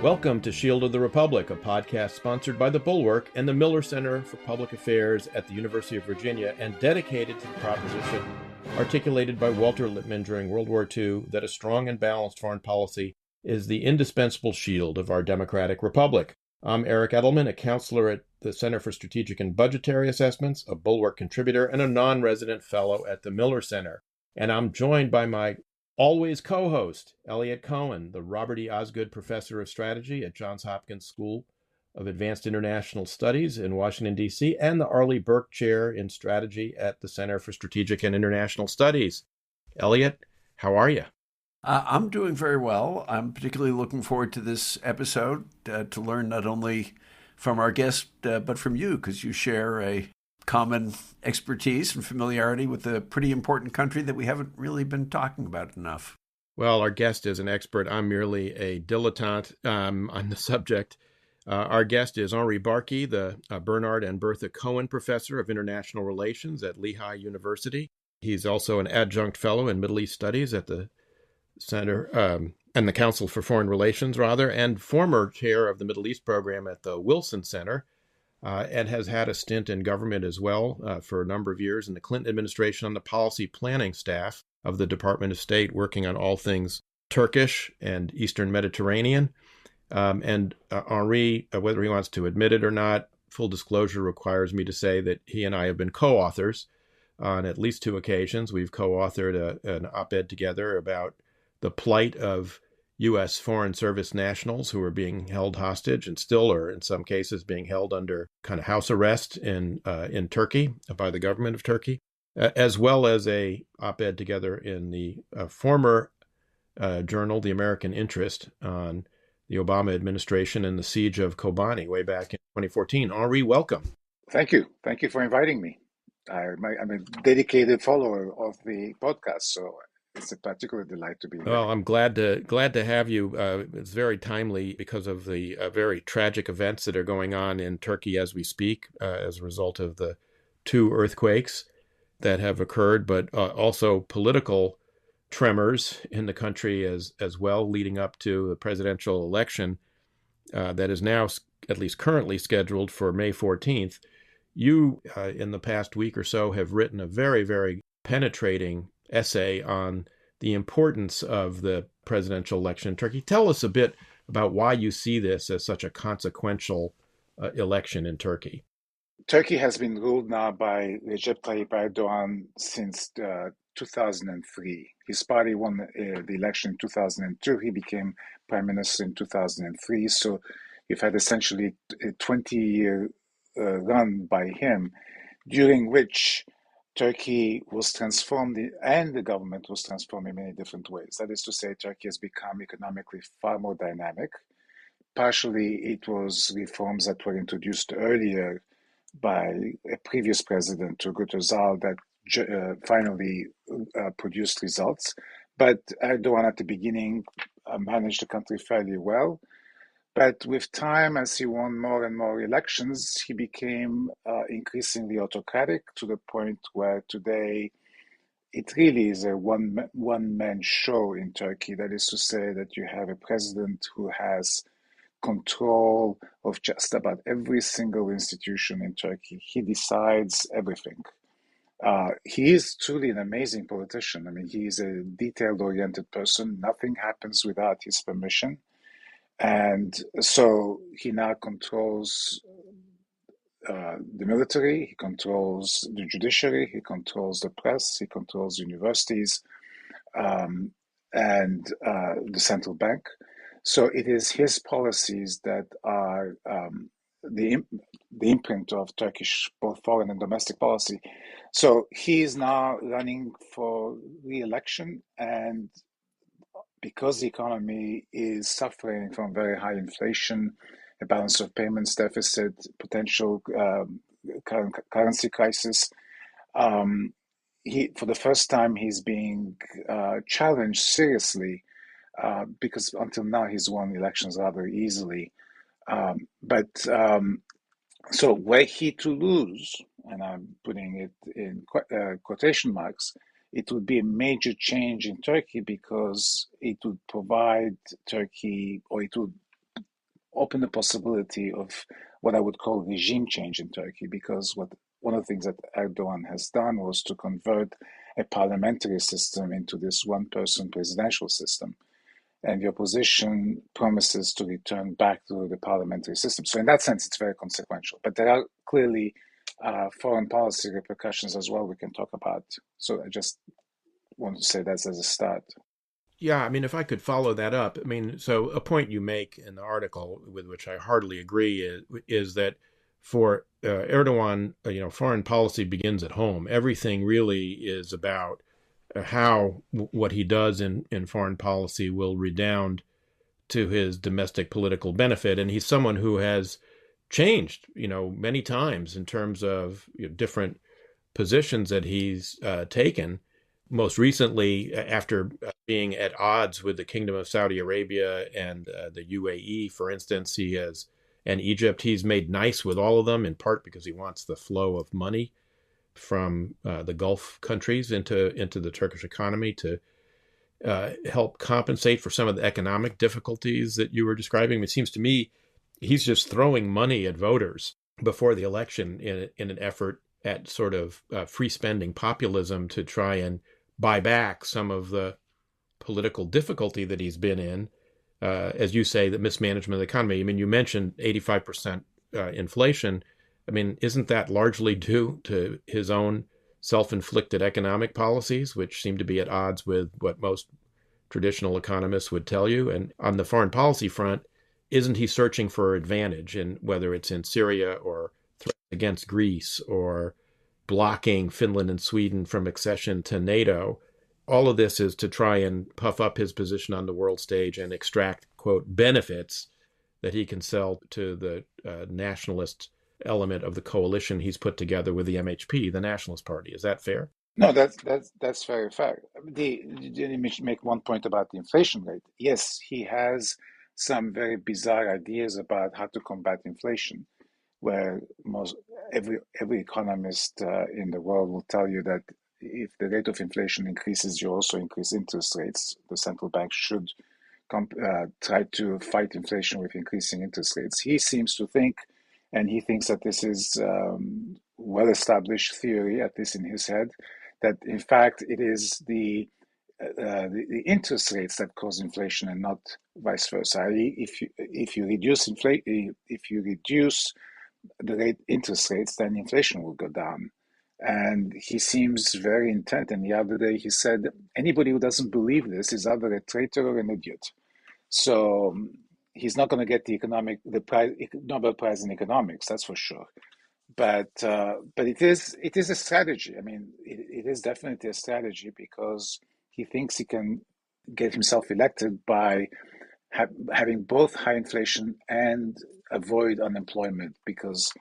Welcome to Shield of the Republic, a podcast sponsored by the Bulwark and the Miller Center for Public Affairs at the University of Virginia and dedicated to the proposition articulated by Walter Lippmann during World War II that a strong and balanced foreign policy is the indispensable shield of our democratic republic. I'm Eric Edelman, a counselor at the Center for Strategic and Budgetary Assessments, a Bulwark contributor, and a non-resident fellow at the Miller Center. And I'm joined by my always co-host, Eliot Cohen, the Robert E. Osgood Professor of Strategy at Johns Hopkins School of Advanced International Studies in Washington, D.C., and the Arleigh Burke Chair in Strategy at the Center for Strategic and International Studies. Eliot, how are you? I'm doing very well. I'm particularly looking forward to this episode to learn not only from our guest, but from you, because you share a common expertise and familiarity with a pretty important country that we haven't really been talking about enough. Well, our guest is an expert. I'm merely a dilettante on the subject. Our guest is Henri Barkey, the Bernard and Bertha Cohen Professor of International Relations at Lehigh University. He's also an adjunct fellow in Middle East Studies at the Center and the Council for Foreign Relations, and former chair of the Middle East program at the Wilson Center. And has had a stint in government as well for a number of years in the Clinton administration on the policy planning staff of the Department of State, working on all things Turkish and Eastern Mediterranean. And Henri, whether he wants to admit it or not, full disclosure requires me to say that he and I have been co-authors on at least two occasions. We've co-authored an op-ed together about the plight of U.S. Foreign Service nationals who are being held hostage and still are, in some cases, being held under kind of house arrest in Turkey by the government of Turkey, as well as a op-ed together in the former journal, The American Interest, on the Obama administration and the siege of Kobani way back in 2014. Henri, welcome. Thank you. Thank you for inviting me. I'm a dedicated follower of the podcast, so it's a particular delight to be here. Well, I'm glad to have you. It's very timely because of the very tragic events that are going on in Turkey as we speak, as a result of the two earthquakes that have occurred, but also political tremors in the country as well, leading up to the presidential election that is now, at least currently, scheduled for May 14th. You, in the past week or so, have written a very, very penetrating essay on the importance of the presidential election in Turkey. Tell us a bit about why you see this as such a consequential election in Turkey. Turkey has been ruled now by Recep Tayyip Erdoğan since 2003. His party won the election in 2002. He became prime minister in 2003. So you've had essentially a 20-year run by him, during which Turkey was transformed and the government was transformed in many different ways. That is to say, Turkey has become economically far more dynamic. Partially, it was reforms that were introduced earlier by a previous president, Turgut Özal, that finally produced results. But Erdogan at the beginning managed the country fairly well. But with time, as he won more and more elections, he became increasingly autocratic, to the point where today it really is a one-man show in Turkey. That is to say that you have a president who has control of just about every single institution in Turkey. He decides everything. He is truly an amazing politician. I mean, he is a detail-oriented person. Nothing happens without his permission. And so he now controls the military, he controls the judiciary, he controls the press, he controls universities, and the central bank. So it is his policies that are the imprint of Turkish both foreign and domestic policy. So he is now running for re-election, and because the economy is suffering from very high inflation, a balance of payments deficit, potential currency crisis, for the first time, he's being challenged seriously because until now he's won elections rather easily. So were he to lose, and I'm putting it in quotation marks, it would be a major change in Turkey because it would provide Turkey, or it would open the possibility of what I would call regime change in Turkey, because one of the things that Erdogan has done was to convert a parliamentary system into this one-person presidential system. And the opposition promises to return back to the parliamentary system. So in that sense, it's very consequential. But there are clearly foreign policy repercussions as well we can talk about. So I just want to say that as a start. Yeah, I mean, if I could follow that up, I mean, so a point you make in the article, with which I heartily agree, is that for Erdogan, foreign policy begins at home. Everything really is about how what he does in foreign policy will redound to his domestic political benefit. And he's someone who has changed, many times in terms of different positions that he's taken. Most recently, after being at odds with the Kingdom of Saudi Arabia and the UAE, for instance, and Egypt, he's made nice with all of them, in part because he wants the flow of money from the Gulf countries into the Turkish economy to help compensate for some of the economic difficulties that you were describing. It seems to me he's just throwing money at voters before the election in an effort at sort of free spending populism to try and buy back some of the political difficulty that he's been in. As you say, the mismanagement of the economy. I mean, you mentioned 85% inflation. I mean, isn't that largely due to his own self-inflicted economic policies, which seem to be at odds with what most traditional economists would tell you? And on the foreign policy front, isn't he searching for advantage, in whether it's in Syria or threats against Greece or blocking Finland and Sweden from accession to NATO? All of this is to try and puff up his position on the world stage and extract, quote, benefits that he can sell to the nationalist element of the coalition he's put together with the MHP, the Nationalist Party. Is that fair? No, that's very fair. Let me make one point about the inflation rate. Yes, he has some very bizarre ideas about how to combat inflation, where every economist in the world will tell you that if the rate of inflation increases, you also increase interest rates. The central bank should try to fight inflation with increasing interest rates. He seems to think, and he thinks that this is well-established theory, at least in his head, that in fact it is the interest rates that cause inflation and not vice versa. If you reduce the interest rates, then inflation will go down. And he seems very intent. And the other day he said, anybody who doesn't believe this is either a traitor or an idiot. So he's not going to get the Nobel Prize in economics, that's for sure. But it is a strategy. I mean, it is definitely a strategy, because he thinks he can get himself elected by having both high inflation and avoid unemployment, because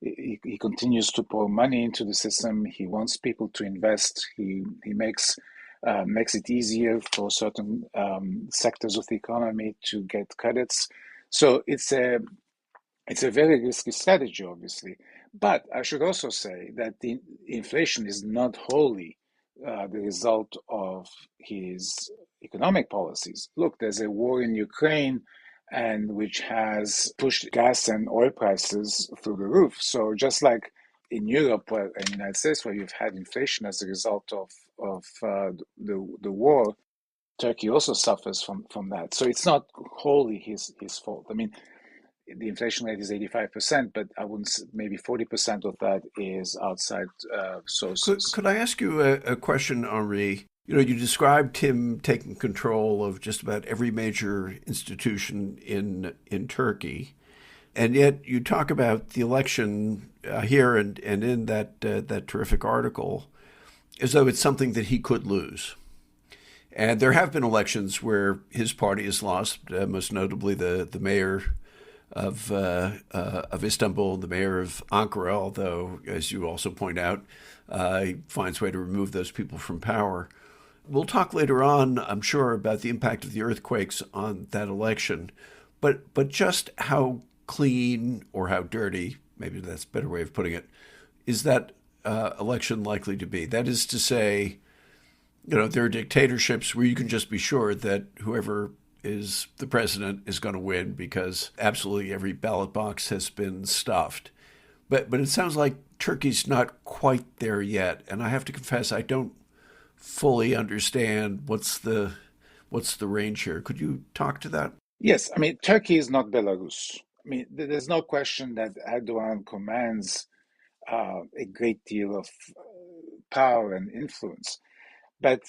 he continues to pour money into the system. He wants people to invest. He makes it easier for certain sectors of the economy to get credits. So it's a very risky strategy, obviously. But I should also say that the inflation is not wholly the result of his economic policies. Look, there's a war in Ukraine, and which has pushed gas and oil prices through the roof. So just like in Europe and the United States, where you've had inflation as a result of the war, Turkey also suffers from that. So it's not wholly his fault. I mean, the inflation rate is 85%, but I wouldn't. Maybe 40% of that is outside sources. Could I ask you a question, Henri? You described him taking control of just about every major institution in Turkey, and yet you talk about the election here and in that terrific article as though it's something that he could lose. And there have been elections where his party has lost, most notably the mayor of Istanbul, the mayor of Ankara, although, as you also point out, he finds a way to remove those people from power. We'll talk later on, I'm sure, about the impact of the earthquakes on that election, but just how clean or how dirty, maybe that's a better way of putting it, is that election likely to be? That is to say, there are dictatorships where you can just be sure that whoever is the president is going to win because absolutely every ballot box has been stuffed. But it sounds like Turkey's not quite there yet, and I have to confess I don't fully understand what's the range here. Could you talk to that? Yes, I mean, Turkey is not Belarus. I mean, there's no question that Erdogan commands a great deal of power and influence. But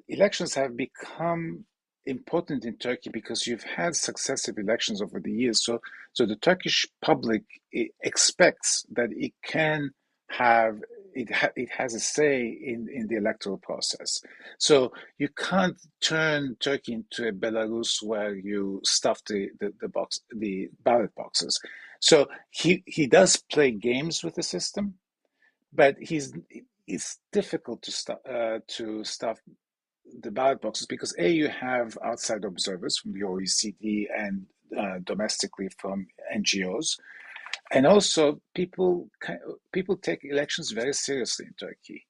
elections have become important in Turkey because you've had successive elections over the years. So the Turkish public expects that it can have it has a say in the electoral process. So you can't turn Turkey into a Belarus where you stuff the ballot boxes. So he does play games with the system, but it's difficult to stuff the ballot boxes because you have outside observers from the OECD and domestically from NGOs, and also people take elections very seriously in Turkey.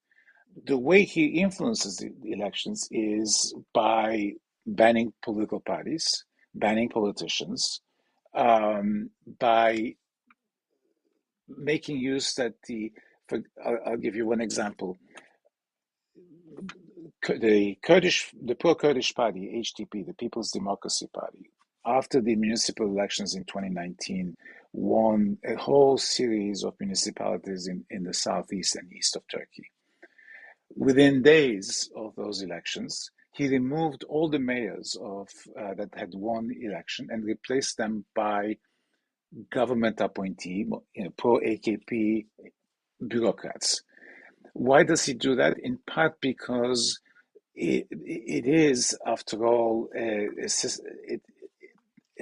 The way he influences the elections is by banning political parties, banning politicians, by making use that I'll give you one example. The pro-Kurdish party, HDP, the People's Democracy Party, after the municipal elections in 2019, won a whole series of municipalities in the southeast and east of Turkey. Within days of those elections, he removed all the mayors that had won the election and replaced them by government appointee, pro-AKP bureaucrats. Why does he do that? In part because it is, after all, a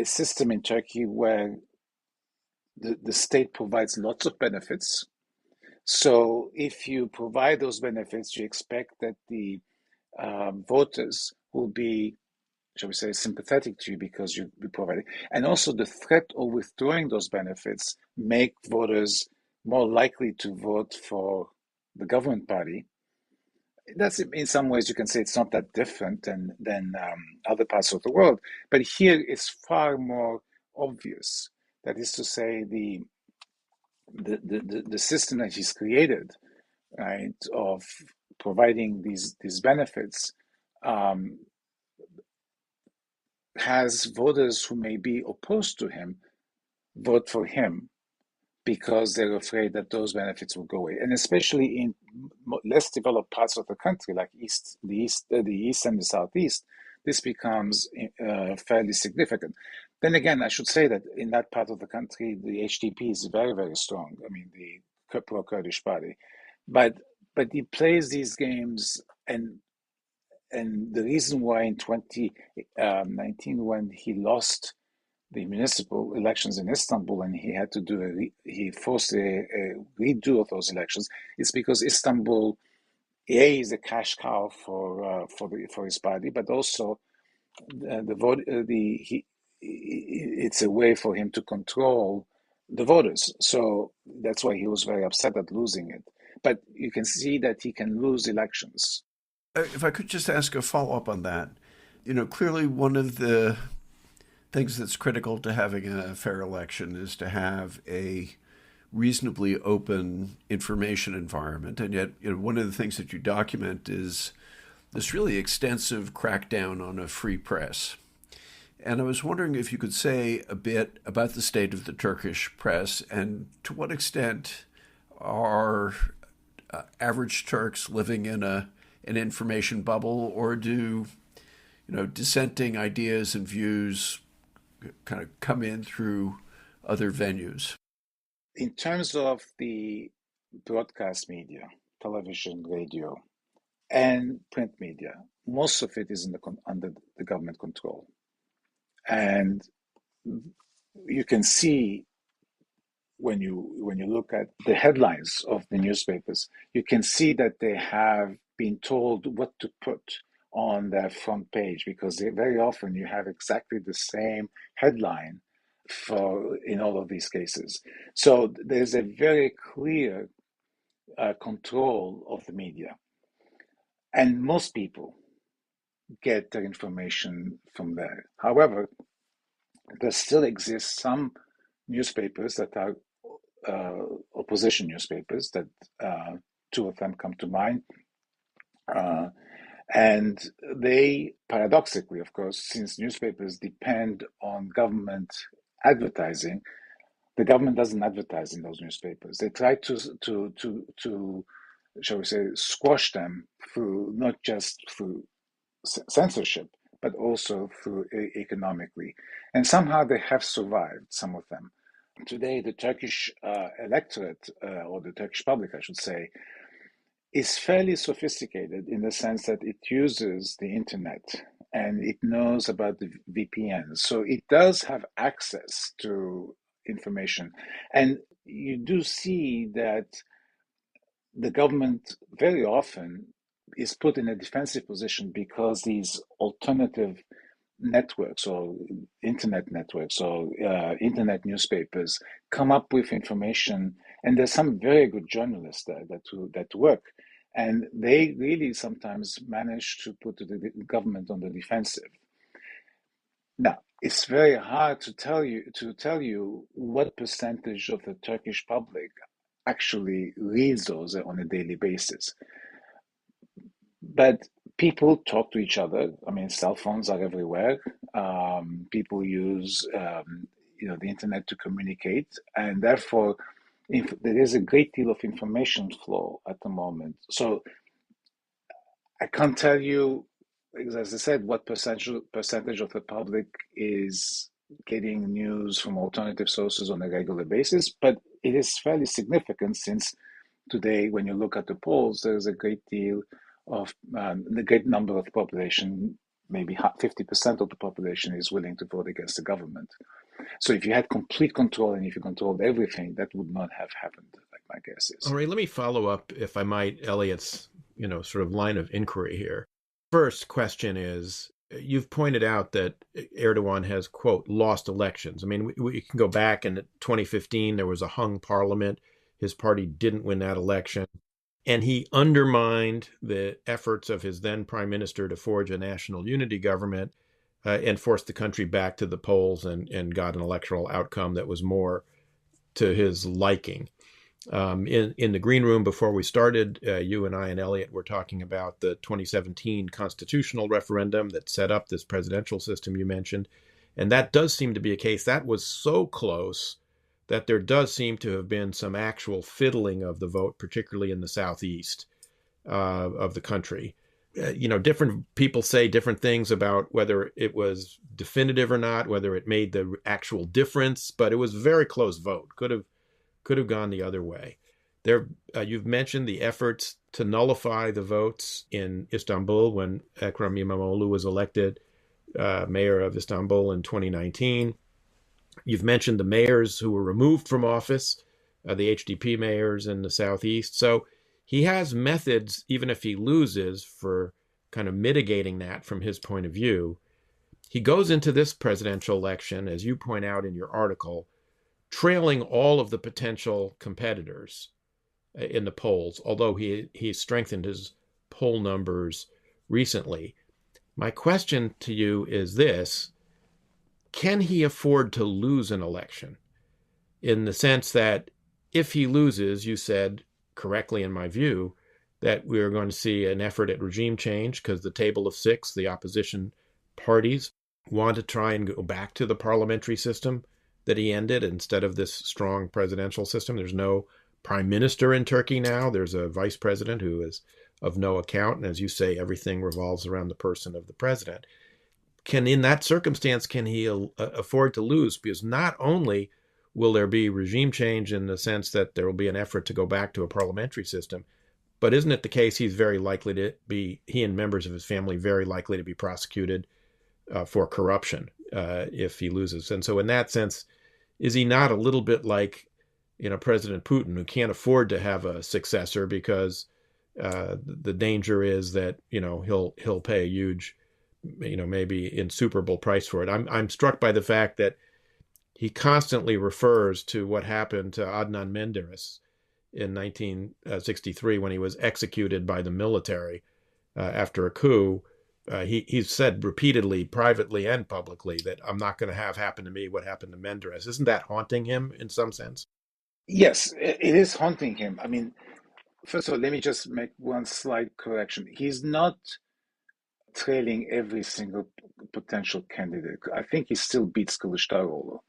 system in Turkey where the state provides lots of benefits. So if you provide those benefits, you expect that the voters will be, shall we say, sympathetic to you because you provide it. And also the threat of withdrawing those benefits make voters more likely to vote for the government party. That's, in some ways you can say it's not that different than other parts of the world, but here it's far more obvious. That is to say, the system that he's created, right, of providing these benefits, has voters who may be opposed to him vote for him because they're afraid that those benefits will go away. And especially in less developed parts of the country, like the east and the southeast, this becomes fairly significant. Then again, I should say that in that part of the country, the HDP is very, very strong. I mean, the pro-Kurdish party, but he plays these games, and the reason why in 2019, when he lost the municipal elections in Istanbul, and he forced a redo of those elections. It's because Istanbul, is a cash cow for his party, but also the vote. It's a way for him to control the voters. So that's why he was very upset at losing it. But you can see that he can lose elections. If I could just ask a follow up on that, clearly one of the things that's critical to having a fair election is to have a reasonably open information environment. And yet, one of the things that you document is this really extensive crackdown on a free press. And I was wondering if you could say a bit about the state of the Turkish press and to what extent are average Turks living in an information bubble, or do dissenting ideas and views kind of come in through other venues? In terms of the broadcast media, television, radio, and print media, most of it is under the government control. And you can see when you look at the headlines of the newspapers, you can see that they have been told what to put on their front page, because very often you have exactly the same headline in all of these cases. So there's a very clear control of the media. And most people get their information from there. However, there still exist some newspapers that are opposition newspapers, that two of them come to mind. And they, paradoxically, of course, since newspapers depend on government advertising, the government doesn't advertise in those newspapers. They try to shall we say, squash them through not just through censorship, but also through economically. And somehow they have survived, some of them. Today, the Turkish electorate, or the Turkish public, I should say, is fairly sophisticated in the sense that it uses the internet and it knows about the VPN. So it does have access to information. And you do see that the government very often is put in a defensive position because these alternative networks or internet networks or internet newspapers come up with information, and there's some very good journalists there that work, and they really sometimes manage to put the government on the defensive. Now, it's very hard to tell you what percentage of the Turkish public actually reads those on a daily basis. But people talk to each other. I mean, cell phones are everywhere. People use the internet to communicate, and therefore, there is a great deal of information flow at the moment. So I can't tell you, as I said, what percentage of the public is getting news from alternative sources on a regular basis, but it is fairly significant since today, when you look at the polls, there's a great deal of the great number of the population, maybe 50% of the population, is willing to vote against the government. So if you had complete control and if you controlled everything, that would not have happened, like my guess is. All right, let me follow up, if I might, Eliot's sort of line of inquiry here. First question is, you've pointed out that Erdogan has, quote, lost elections. I mean, we can go back, and in 2015, there was a hung parliament. His party didn't win that election. And he undermined the efforts of his then prime minister to forge a national unity government and forced the country back to the polls and got an electoral outcome that was more to his liking. In the green room before we started, you and I and Eliot were talking about the 2017 constitutional referendum that set up this presidential system you mentioned. And that does seem to be a case. That was so close that there does seem to have been some actual fiddling of the vote, particularly in the southeast of the country. Different people say different things about whether it was definitive or not, whether it made the actual difference, but it was a very close vote. Could have gone the other way. There, you've mentioned the efforts to nullify the votes in Istanbul when Ekrem İmamoğlu was elected mayor of Istanbul in 2019. You've mentioned the mayors who were removed from office, the HDP mayors in the southeast. So he has methods, even if he loses, for kind of mitigating that from his point of view. He goes into this presidential election, as you point out in your article, trailing all of the potential competitors in the polls, although he strengthened his poll numbers recently. My question to you is this: can he afford to lose an election? In the sense that if he loses, you said correctly in my view, that we're going to see an effort at regime change because the table of six, the opposition parties, want to try and go back to the parliamentary system that he ended instead of this strong presidential system. There's no prime minister in Turkey now. There's a vice president who is of no account. And as you say, everything revolves around the person of the president. In that circumstance, can he afford to lose? Because not only will there be regime change in the sense that there will be an effort to go back to a parliamentary system, but isn't it the case he and members of his family, very likely to be prosecuted for corruption if he loses? And so in that sense, is he not a little bit like, President Putin, who can't afford to have a successor because the danger is that, he'll pay a huge, maybe insuperable price for it? I'm struck by the fact that he constantly refers to what happened to Adnan Menderes in 1963 when he was executed by the military after a coup, he's said repeatedly, privately and publicly, that I'm not going to have happen to me what happened to Menderes. Isn't that haunting him in some sense? Yes, it is haunting him. I mean, first of all, let me just make one slight correction. He's not trailing every single potential candidate. I think he still beats Kılıçdaroğlu,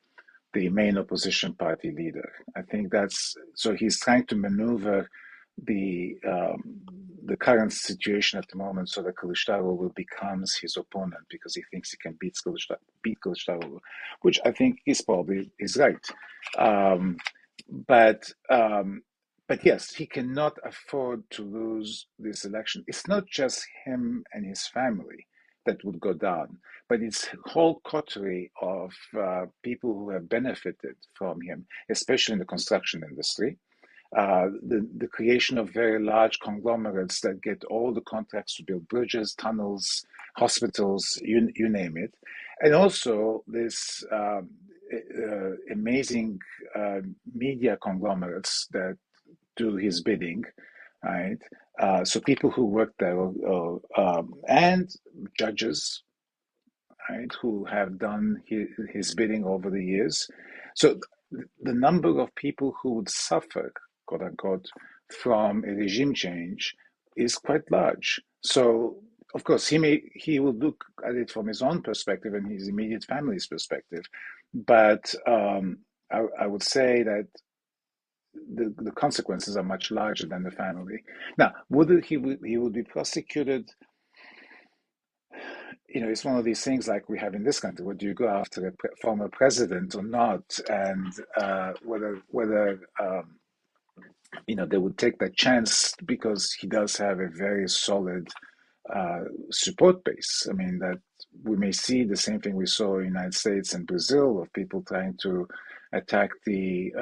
the main opposition party leader. I think that's so he's trying to maneuver the um, the current situation at the moment so that Kılıçdaroğlu becomes his opponent because he thinks he can beat Kılıçdaroğlu, which I think is probably is right. Um, but um, but yes, he cannot afford to lose this election. It's not just him and his family that would go down, but it's a whole coterie of people who have benefited from him, especially in the construction industry. The creation of very large conglomerates that get all the contracts to build bridges, tunnels, hospitals, you name it. And also this amazing media conglomerates that do his bidding, right? So people who work there, and judges, right, who have done his bidding over the years. So the number of people who would suffer, quote unquote, from a regime change is quite large. So of course he will look at it from his own perspective and his immediate family's perspective, but I would say that the consequences are much larger than the family. Now, he would be prosecuted? It's one of these things like we have in this country. Would you go after a former president or not? And whether they would take that chance because he does have a very solid support base. I mean, that we may see the same thing we saw in the United States and Brazil of people trying to attack the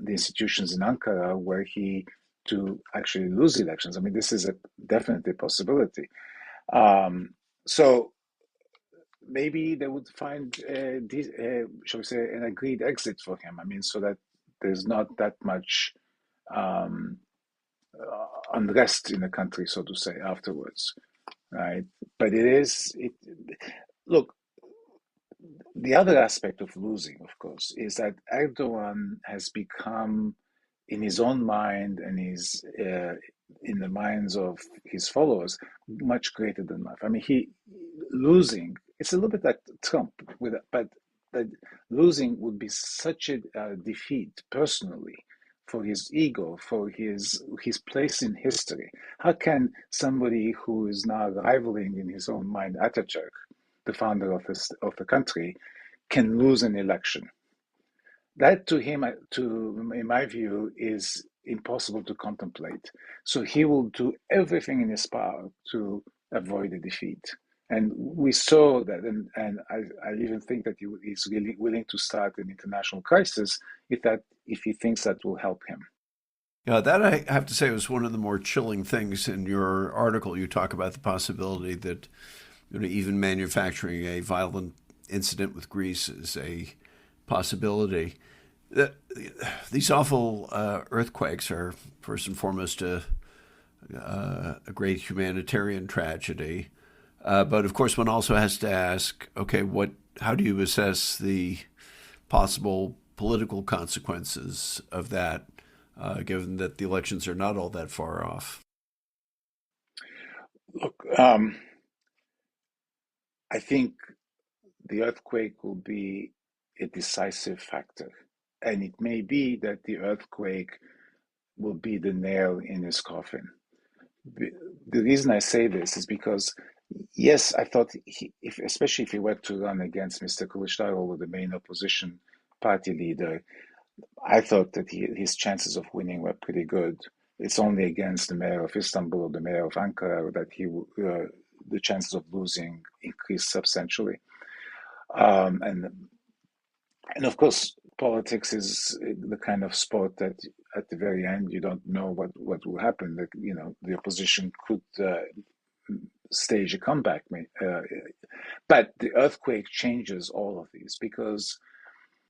institutions in Ankara, where he to actually lose elections. I mean, this is definitely a possibility. So maybe they would find, shall we say, an agreed exit for him. I mean, so that there's not that much um, unrest in the country, so to say, afterwards, right? But look, the other aspect of losing, of course, is that Erdogan has become, in his own mind and in the minds of his followers, much greater than life. I mean, losing. It's a little bit like Trump, but that losing would be such a defeat personally for his ego, for his place in history. How can somebody who is now rivaling in his own mind Atatürk, the founder of the country, can lose an election? That to him, in my view, is impossible to contemplate. So he will do everything in his power to avoid a defeat. And we saw that, and I even think that he's really willing to start an international crisis if he thinks that will help him. Yeah, that I have to say was one of the more chilling things in your article. You talk about the possibility that even manufacturing a violent incident with Greece is a possibility. These awful earthquakes are first and foremost a great humanitarian tragedy. But of course, one also has to ask, okay, how do you assess the possible political consequences of that, given that the elections are not all that far off? Look, I think the earthquake will be a decisive factor. And it may be that the earthquake will be the nail in his coffin. The reason I say this is because, yes, I thought, especially if he were to run against Mr. Kılıçdaroğlu, the main opposition party leader, I thought that his chances of winning were pretty good. It's only against the mayor of Istanbul or the mayor of Ankara that the chances of losing increased substantially. And of course, politics is the kind of sport that at the very end you don't know what will happen. That the opposition could stage a comeback, but the earthquake changes all of these because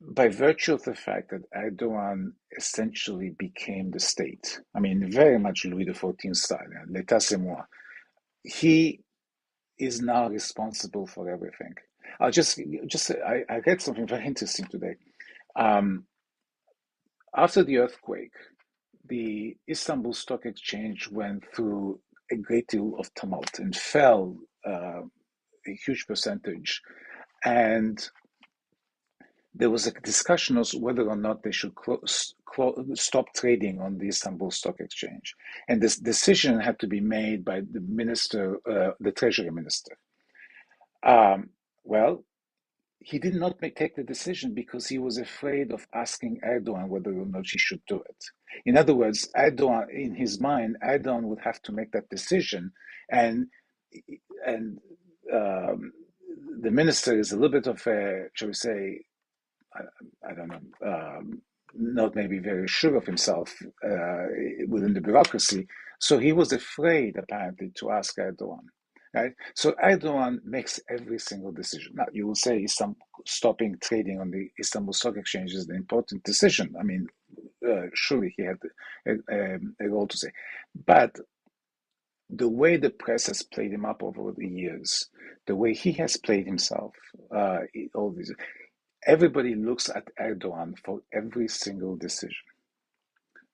by virtue of the fact that Erdogan essentially became the state. I mean, very much Louis XIV style, l'état c'est moi. he is now responsible for everything. I read something very interesting today. Um, After the earthquake, the Istanbul Stock Exchange went through a great deal of tumult and fell a huge percentage. And there was a discussion as whether or not they should stop trading on the Istanbul Stock Exchange. And this decision had to be made by the minister, the treasury minister. Well, he did not take the decision because he was afraid of asking Erdogan whether or not he should do it. In other words, Erdogan, in his mind, Erdogan would have to make that decision, and and the minister is a little bit of a, shall we say, I don't know, not maybe very sure of himself within the bureaucracy. So he was afraid, apparently, to ask Erdogan. Right? So Erdogan makes every single decision. Now, you will say stopping trading on the Istanbul Stock Exchange is an important decision. I mean, surely he had a role to say. But the way the press has played him up over the years, the way he has played himself, all these, everybody looks at Erdogan for every single decision.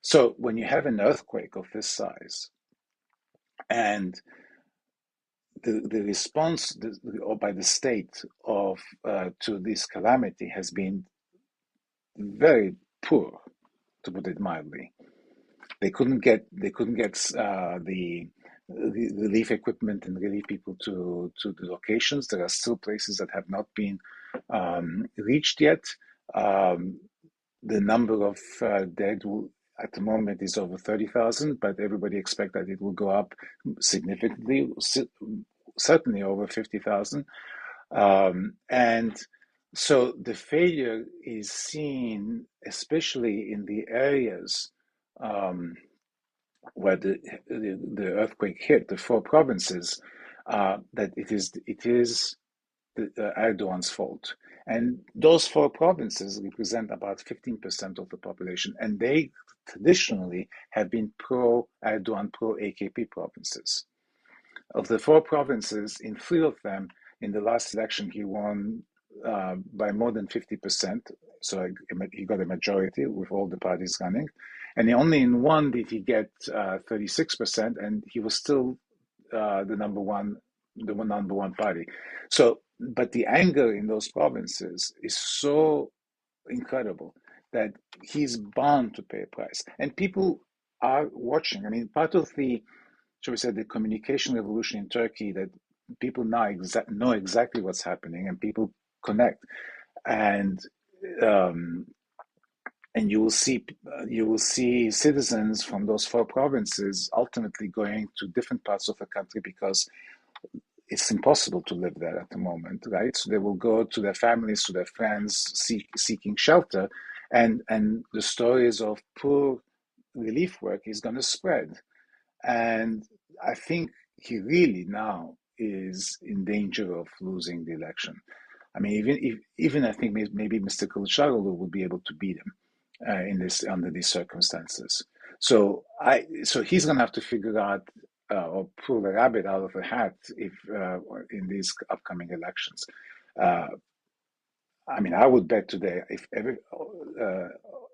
So when you have an earthquake of this size, and the response by the state to this calamity has been very poor, to put it mildly. They couldn't get the relief equipment and relief people to the locations. There are still places that have not been reached yet. The number of dead at the moment is over 30,000, but everybody expects that it will go up significantly, certainly over 50,000. And so the failure is seen, especially in the areas where the earthquake hit, the four provinces, that it is Erdogan's fault. And those four provinces represent about 15% of the population, and they traditionally have been pro-Erdogan, pro-AKP provinces. Of the four provinces, in three of them, in the last election, he won by more than 50%. So he got a majority with all the parties running. And only in one did he get 36%, and he was still the number one party. So, but the anger in those provinces is so incredible that he's bound to pay a price. And people are watching. I mean, part of the, shall we say, the communication revolution in Turkey, that people now know exactly what's happening and people connect. And you will see citizens from those four provinces ultimately going to different parts of the country because it's impossible to live there at the moment, right? So they will go to their families, to their friends, seeking shelter, and the stories of poor relief work is going to spread. And I think he really now is in danger of losing the election. I mean, even I think maybe Mr. Kılıçdaroğlu would be able to beat him under these circumstances. So he's going to have to figure out or pull a rabbit out of a hat if in these upcoming elections. I mean, I would bet today if every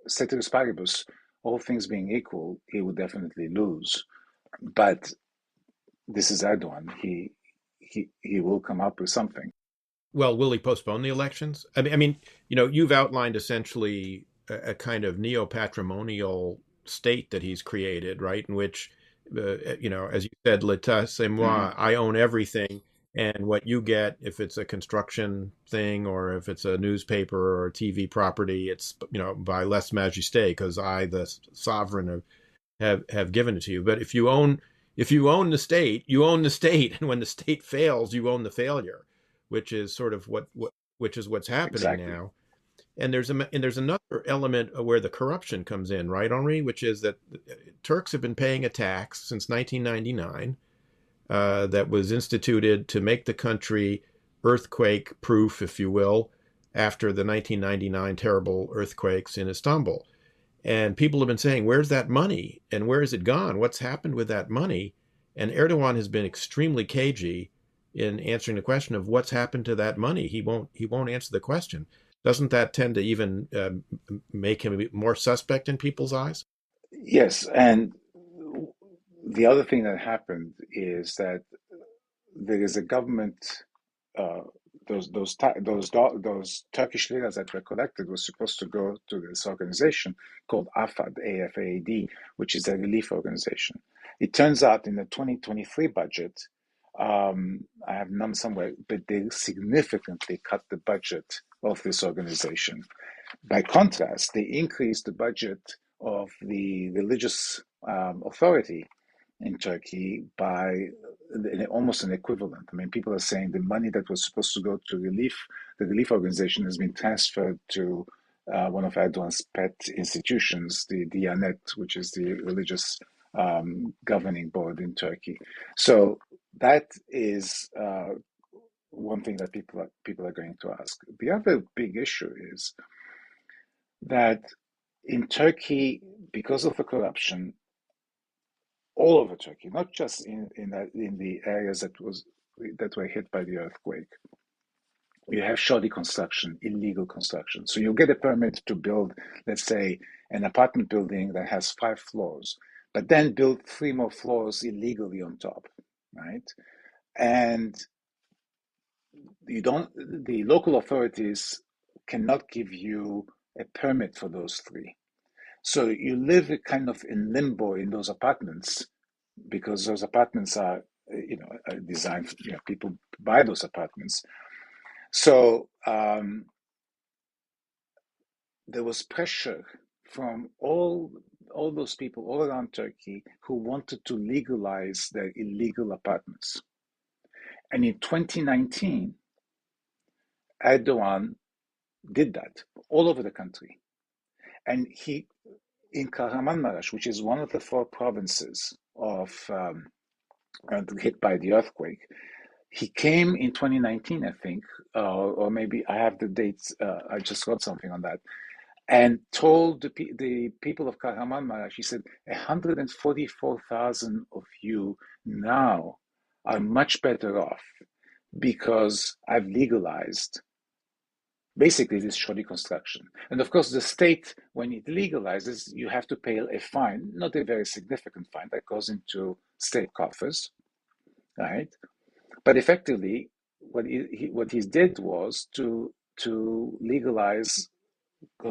ceteris paribus, all things being equal, he would definitely lose. But this is Erdogan. He will come up with something. Well, will he postpone the elections? I mean, you've outlined essentially a kind of neo-patrimonial state that he's created, right? In which, as you said, l'État, c'est moi, I own everything. And what you get, if it's a construction thing or if it's a newspaper or a TV property, it's, by lèse majesté, because I, the sovereign, have given it to you. But if you own the state, you own the state. And when the state fails, you own the failure, which is sort of what's happening exactly now. And there's another element where the corruption comes in, right, Henri, which is that Turks have been paying a tax since 1999 that was instituted to make the country earthquake-proof, if you will, after the 1999 terrible earthquakes in Istanbul. And people have been saying, where's that money? And where has it gone? What's happened with that money? And Erdogan has been extremely cagey in answering the question of what's happened to that money. He won't answer the question. Doesn't that tend to even make him more suspect in people's eyes? Yes, and the other thing that happened is that there is a government. Uh, those Turkish liras that were collected were supposed to go to this organization called AFAD, AFAD, which is a relief organization. It turns out in the 2023 budget, I have none somewhere, but they significantly cut the budget of this organization. By contrast, they increased the budget of the religious authority in Turkey by almost an equivalent. I mean, people are saying the money that was supposed to go to the relief organization has been transferred to one of Erdogan's pet institutions, the Diyanet, which is the religious governing board in Turkey. So that is one thing that people are going to ask. The other big issue is that in Turkey, because of the corruption, all over Turkey, not just in the areas that were hit by the earthquake, you have shoddy construction, illegal construction. So you get a permit to build, let's say, an apartment building that has 5 floors, but then build 3 more floors illegally on top, right? And the local authorities cannot give you a permit for those 3. So you live kind of in limbo in those apartments because those apartments are, designed, people buy those apartments. So there was pressure from all those people all around Turkey who wanted to legalize their illegal apartments. And in 2019, Erdogan did that all over the country. And he, in Kahramanmaraş, which is one of the 4 provinces hit by the earthquake, he came in 2019, I think, or maybe I have the dates. I just got something on that, and told the people of Kahramanmaraş, he said, 144,000 of you now are much better off because I've legalized basically this shoddy construction. And of course, the state, when it legalizes, you have to pay a fine, not a very significant fine that goes into state coffers, right? But effectively, what he did was to legalize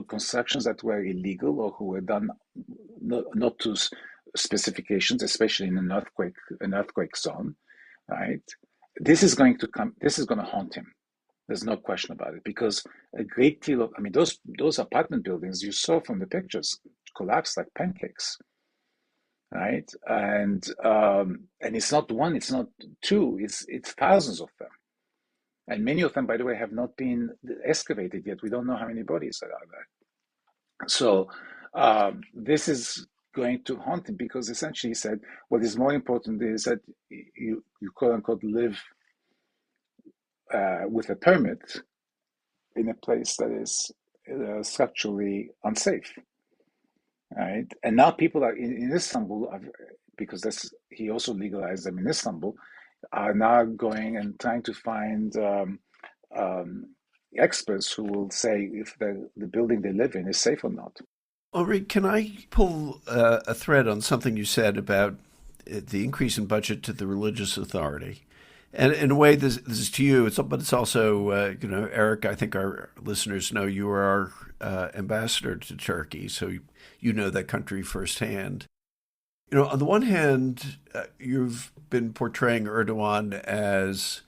constructions that were illegal or who were done not to specifications, especially in an earthquake zone, right? This is going to haunt him. There's no question about it, because a great deal of, those apartment buildings you saw from the pictures collapsed like pancakes, right? And it's not one, it's not 2, it's thousands of them, and many of them, by the way, have not been excavated yet. We don't know how many bodies are there. So this is going to haunt him, because essentially he said what is more important is that you quote unquote live with a permit in a place that is structurally unsafe, right? And now people are in Istanbul, because he also legalized them in Istanbul, are now going and trying to find experts who will say if the building they live in is safe or not. Henri, can I pull a thread on something you said about the increase in budget to the religious authority? And in a way, this is to you, but it's also, Eric, I think our listeners know you are our ambassador to Turkey, so you know that country firsthand. On the one hand, you've been portraying Erdogan as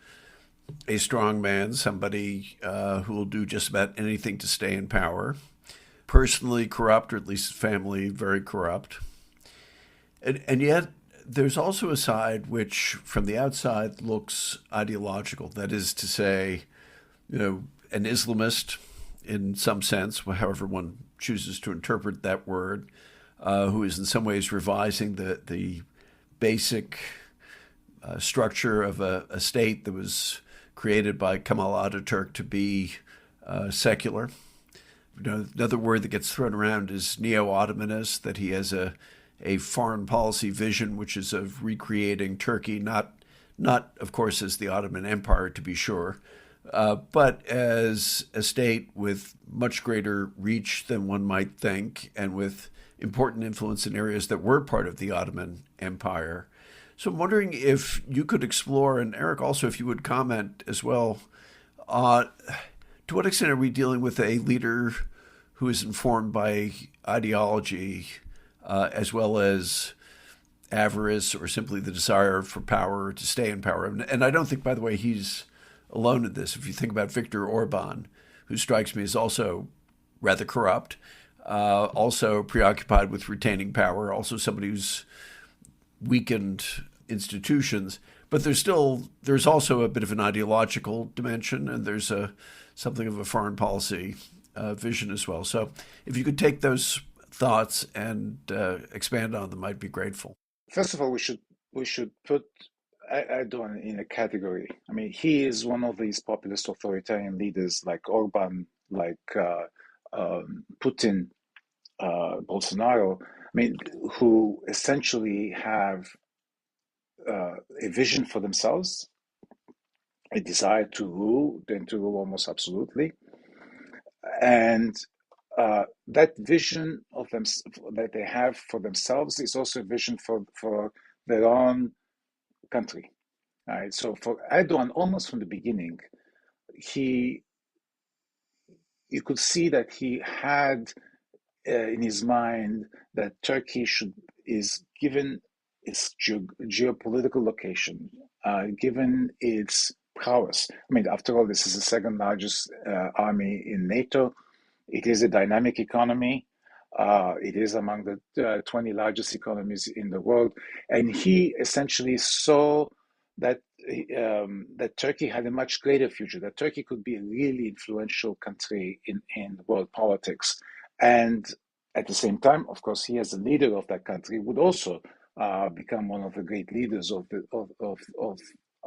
a strong man, somebody who will do just about anything to stay in power, personally corrupt, or at least family very corrupt. And yet, there's also a side which, from the outside, looks ideological. That is to say, an Islamist in some sense, however one chooses to interpret that word, who is in some ways revising the basic structure of a state that was created by Kemal Ataturk to be secular. Another word that gets thrown around is neo-Ottomanist, that he has a a foreign policy vision, which is of recreating Turkey, not of course as the Ottoman Empire, to be sure, but as a state with much greater reach than one might think, and with important influence in areas that were part of the Ottoman Empire. So I'm wondering if you could explore, and Eric also if you would comment as well, to what extent are we dealing with a leader who is informed by ideology as well as avarice or simply the desire for power to stay in power? And I don't think, by the way, he's alone in this. If you think about Viktor Orban, who strikes me as also rather corrupt, also preoccupied with retaining power, also somebody who's weakened institutions, but there's also a bit of an ideological dimension, and there's something of a foreign policy vision as well. So if you could take those thoughts and expand on them, I'd be grateful. First of all, we should put Erdogan in a category. I mean, he is one of these populist authoritarian leaders like Orban, like Putin, Bolsonaro. I mean, who essentially have a vision for themselves, a desire to rule, then to rule almost absolutely, and that vision of them that they have for themselves is also a vision for their own country. Right. So for Erdogan, almost from the beginning, you could see that he had in his mind that Turkey is given its geopolitical location, given its prowess. I mean, after all, this is the second largest army in NATO. It is a dynamic economy. It is among the 20 largest economies in the world. And he essentially saw that Turkey had a much greater future, that Turkey could be a really influential country in world politics. And at the same time, of course, he as a leader of that country would also become one of the great leaders of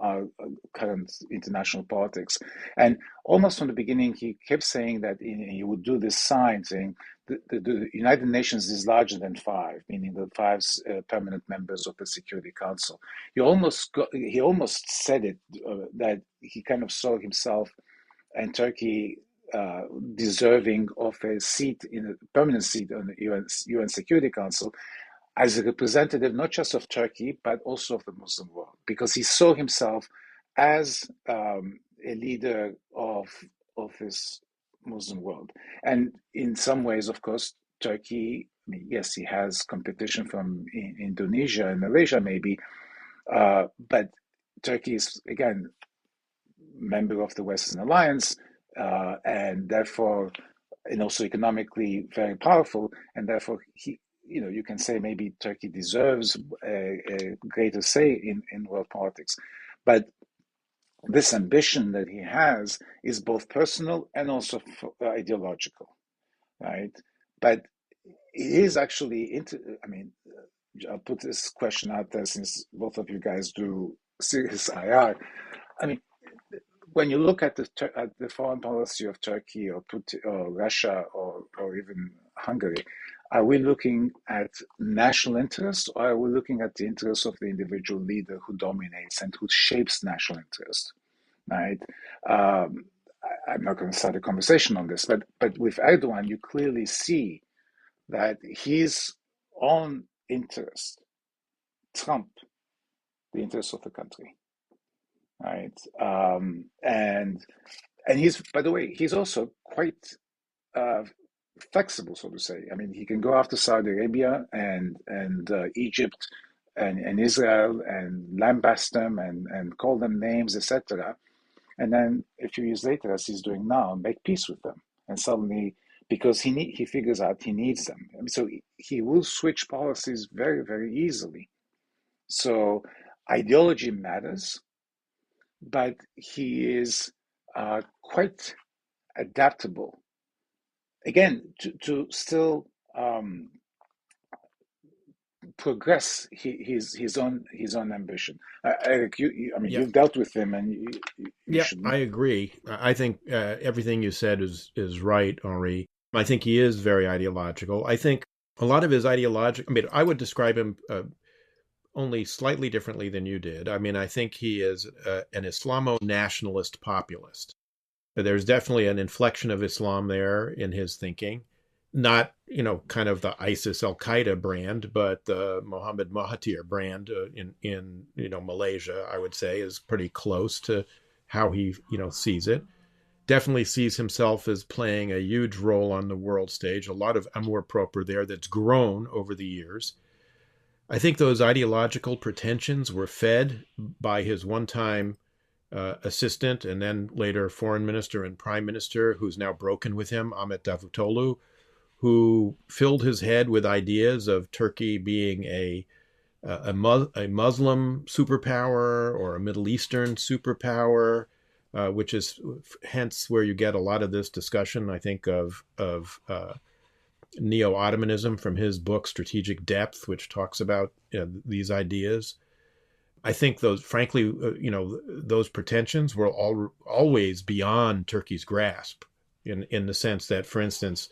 our current international politics. And almost from the beginning, he kept saying that he would do this sign saying the United Nations is larger than five, meaning the five permanent members of the Security Council. He almost said it, that he kind of saw himself and Turkey deserving of a permanent seat on the UN Security Council, as a representative not just of Turkey, but also of the Muslim world, because he saw himself as a leader of this Muslim world. And in some ways, of course, Turkey, I mean, yes, he has competition from Indonesia and Malaysia maybe, but Turkey is, again, member of the Western Alliance, and therefore, and also economically very powerful, and therefore you can say maybe Turkey deserves a greater say in world politics. But this ambition that he has is both personal and also ideological, right? But it is actually, I'll put this question out there since both of you guys do serious IR. I mean, when you look at the foreign policy of Turkey or Russia or even Hungary, are we looking at national interest, or are we looking at the interest of the individual leader who dominates and who shapes national interest? Right? I'm not going to start a conversation on this, but with Erdogan, you clearly see that his own interest trumped the interest of the country. Right? And he's, by the way, he's also quite flexible, so to say. I mean, he can go after Saudi Arabia and Egypt and Israel and lambast them and call them names, etc. And then a few years later, as he's doing now, make peace with them. And suddenly, because he figures out he needs them. I mean, so he will switch policies very, very easily. So ideology matters, but he is quite adaptable. Again, to still progress his own ambition. Eric, you've dealt with him, and you should know. I agree. I think everything you said is right, Henri. I think he is very ideological. I think a lot of his ideological, I mean, I would describe him only slightly differently than you did. I mean, I think he is an Islamo-nationalist populist. There's definitely an inflection of Islam there in his thinking. Not, kind of the ISIS Al-Qaeda brand, but the Mohammed Mahathir brand in Malaysia, I would say, is pretty close to how he, sees it. Definitely sees himself as playing a huge role on the world stage. A lot of amour propre there that's grown over the years. I think those ideological pretensions were fed by his one-time assistant and then later foreign minister and prime minister, who's now broken with him, Ahmet Davutoglu, who filled his head with ideas of Turkey being a Muslim superpower or a Middle Eastern superpower, which is hence where you get a lot of this discussion, I think, of neo-Ottomanism from his book Strategic Depth, which talks about these ideas. I think those, frankly, those pretensions were always beyond Turkey's grasp, in the sense that, for instance,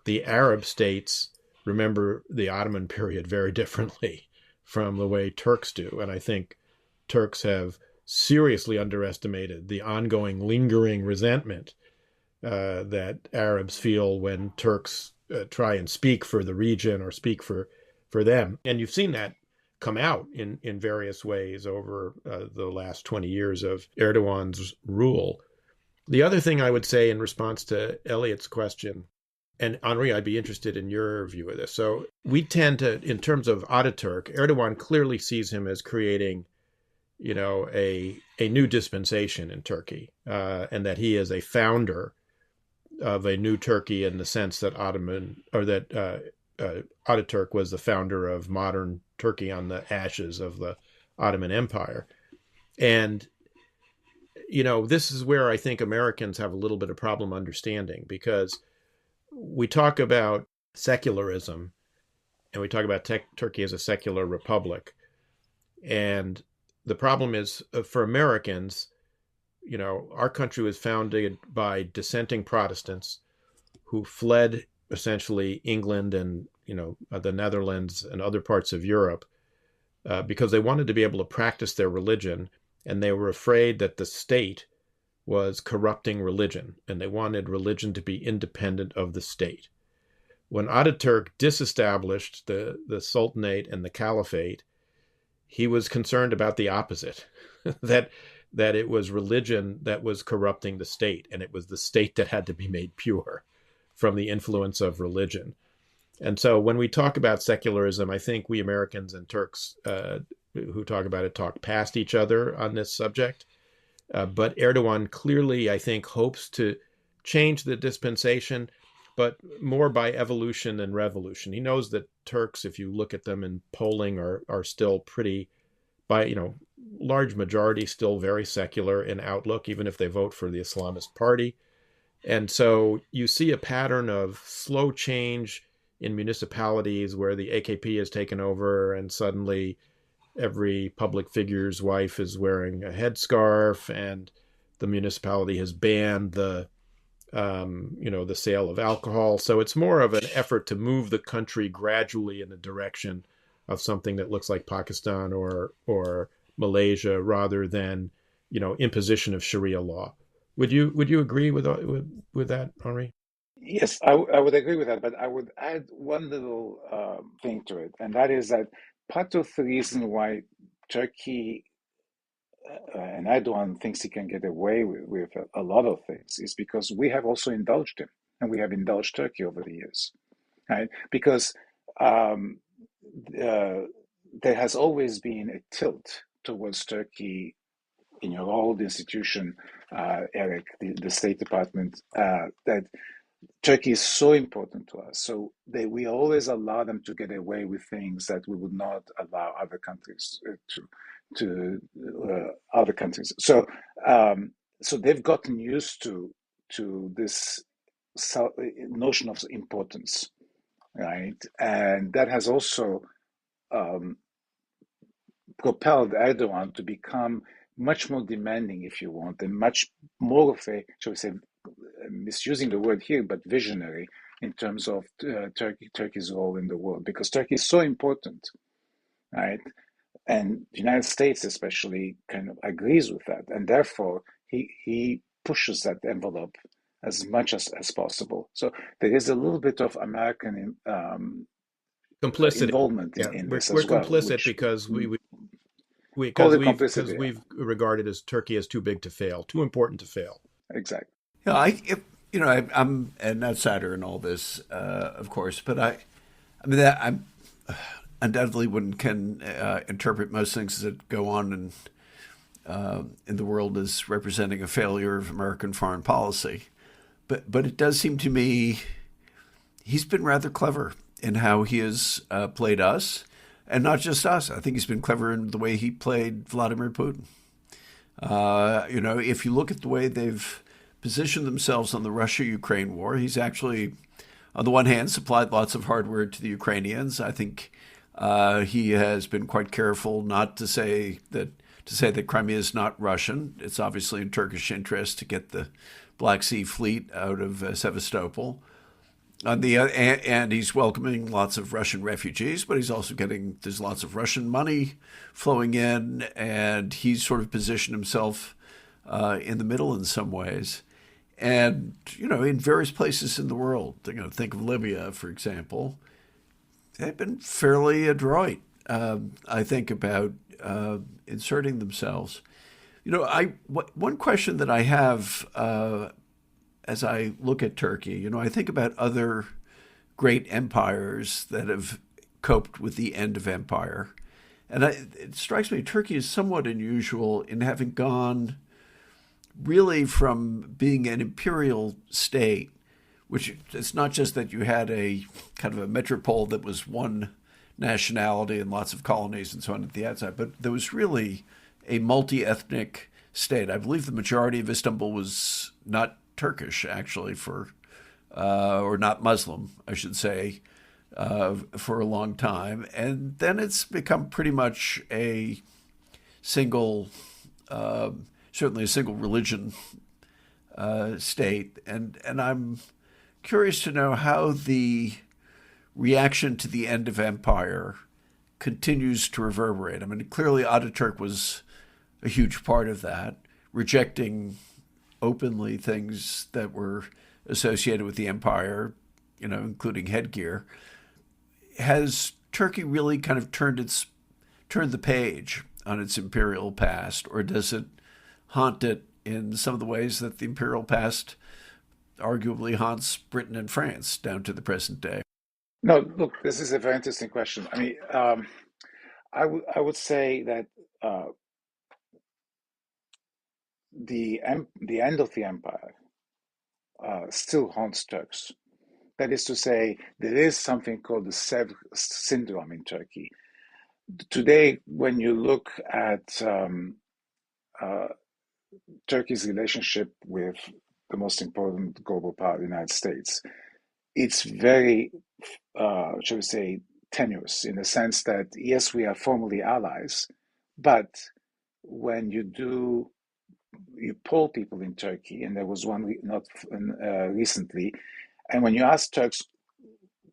the Arab states remember the Ottoman period very differently from the way Turks do, and I think Turks have seriously underestimated the ongoing, lingering resentment that Arabs feel when Turks try and speak for the region or speak for them. And you've seen that come out in various ways over the last 20 years of Erdogan's rule. The other thing I would say in response to Eliot's question, and Henri, I'd be interested in your view of this. So we tend to, in terms of Ataturk, Erdogan clearly sees him as creating, a new dispensation in Turkey, and that he is a founder of a new Turkey in the sense that Ataturk was the founder of modern Turkey on the ashes of the Ottoman Empire. And, this is where I think Americans have a little bit of problem understanding, because we talk about secularism and we talk about Turkey as a secular republic. And the problem is, for Americans, our country was founded by dissenting Protestants who fled essentially England and, the Netherlands and other parts of Europe because they wanted to be able to practice their religion, and they were afraid that the state was corrupting religion, and they wanted religion to be independent of the state. When Ataturk disestablished the Sultanate and the Caliphate, he was concerned about the opposite, that it was religion that was corrupting the state, and it was the state that had to be made pure from the influence of religion. And so when we talk about secularism, I think we Americans and Turks who talk about it talk past each other on this subject. But Erdogan clearly, I think, hopes to change the dispensation, but more by evolution than revolution. He knows that Turks, if you look at them in polling, are still pretty, by large majority, still very secular in outlook, even if they vote for the Islamist party. And so you see a pattern of slow change in municipalities where the AKP has taken over, and suddenly every public figure's wife is wearing a headscarf, and the municipality has banned the sale of alcohol. So it's more of an effort to move the country gradually in the direction of something that looks like Pakistan or Malaysia, rather than, imposition of Sharia law. Would you agree with that, Henri? Yes, I would agree with that, but I would add one little thing to it, and that is that part of the reason why Turkey and Erdogan thinks he can get away with a lot of things is because we have also indulged him, and we have indulged Turkey over the years, right? Because there has always been a tilt towards Turkey in your old institution, Eric, the State Department, that Turkey is so important to us. So we always allow them to get away with things that we would not allow other countries to other countries. So they've gotten used to this notion of importance, right? And that has also propelled Erdogan to become much more demanding, if you want, and much more of a, shall we say, misusing the word here, but visionary in terms of Turkey's role in the world, because Turkey is so important, right? And the United States especially kind of agrees with that, and therefore he pushes that envelope as much as possible. So there is a little bit of American Complicity. involvement Yeah, in we're this as well, complicit which because call it because complicity. we've regarded as Turkey as too big to fail, too important to fail. Exactly. Yeah, I'm an outsider in all this, of course, but I mean that I'm undoubtedly one can interpret most things that go on in the world as representing a failure of American foreign policy. But it does seem to me he's been rather clever in how he has played us, and not just us. I think he's been clever in the way he played Vladimir Putin. If you look at the way they've positioned themselves on the Russia-Ukraine war, he's actually, on the one hand, supplied lots of hardware to the Ukrainians. I think he has been quite careful not to say that Crimea is not Russian. It's obviously in Turkish interest to get the Black Sea Fleet out of Sevastopol. And he's welcoming lots of Russian refugees, but he's also there's lots of Russian money flowing in, and he's sort of positioned himself in the middle in some ways. And, in various places in the world, think of Libya, for example, they've been fairly adroit, I think, about inserting themselves. One question that I have as I look at Turkey, I think about other great empires that have coped with the end of empire. And it strikes me Turkey is somewhat unusual in having gone really from being an imperial state, which it's not just that you had a kind of a metropole that was one nationality and lots of colonies and so on at the outside, but there was really a multi-ethnic state. I believe the majority of Istanbul was not Turkish, actually, or not Muslim, I should say, for a long time. And then it's become pretty much a single, certainly a single religion state. And I'm curious to know how the reaction to the end of empire continues to reverberate. I mean, clearly Ataturk was a huge part of that, rejecting openly things that were associated with the empire, including headgear. Has Turkey really kind of turned the page on its imperial past, or does it haunt it in some of the ways that the imperial past arguably haunts Britain and France down to the present day? No, look, this is a very interesting question. I mean, I would say that the end of the empire still haunts Turks. That is to say, there is something called the Sevr syndrome in Turkey. Today, when you look at Turkey's relationship with the most important global power, the United States, it's very, shall we say, tenuous in the sense that, yes, we are formally allies, but when you poll people in Turkey, and there was one not recently, and when you ask Turks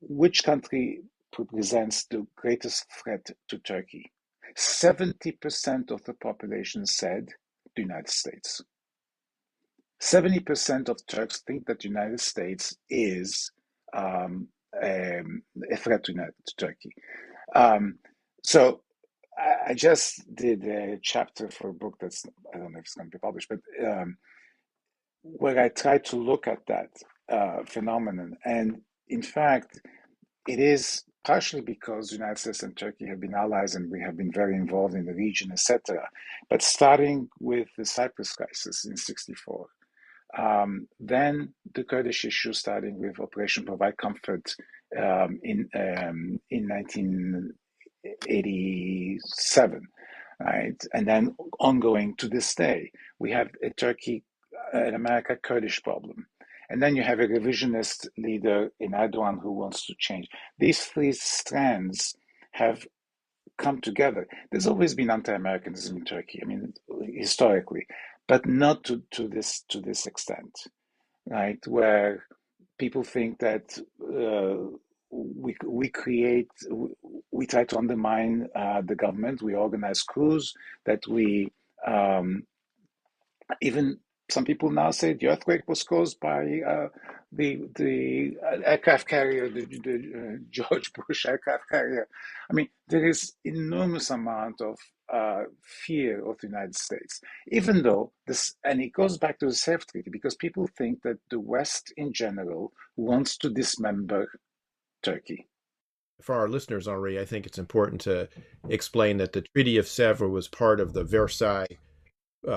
which country presents the greatest threat to Turkey, 70% of the population said the United States. 70% of Turks think that the United States is a threat to Turkey. So I just did a chapter for a book that's, I don't know if it's going to be published, but where I tried to look at that phenomenon. And in fact, it is partially because the United States and Turkey have been allies and we have been very involved in the region, etc. But starting with the Cyprus crisis in '64, then the Kurdish issue, starting with Operation Provide Comfort in 1987, right? And then ongoing to this day, we have a Turkey and America Kurdish problem. And then you have a revisionist leader in Erdogan who wants to change. These three strands have come together. There's always been anti-Americanism in Turkey, I mean, historically, but not to this extent, right? Where people think that we try to undermine the government. We organize coups. That we even some people now say the earthquake was caused by the aircraft carrier, the George Bush aircraft carrier. I mean, there is enormous amount of fear of the United States, even though this, and it goes back to the SAFE Treaty, because people think that the West in general wants to dismember Turkey. For our listeners, Henri, I think it's important to explain that the Treaty of Sèvres was part of the Versailles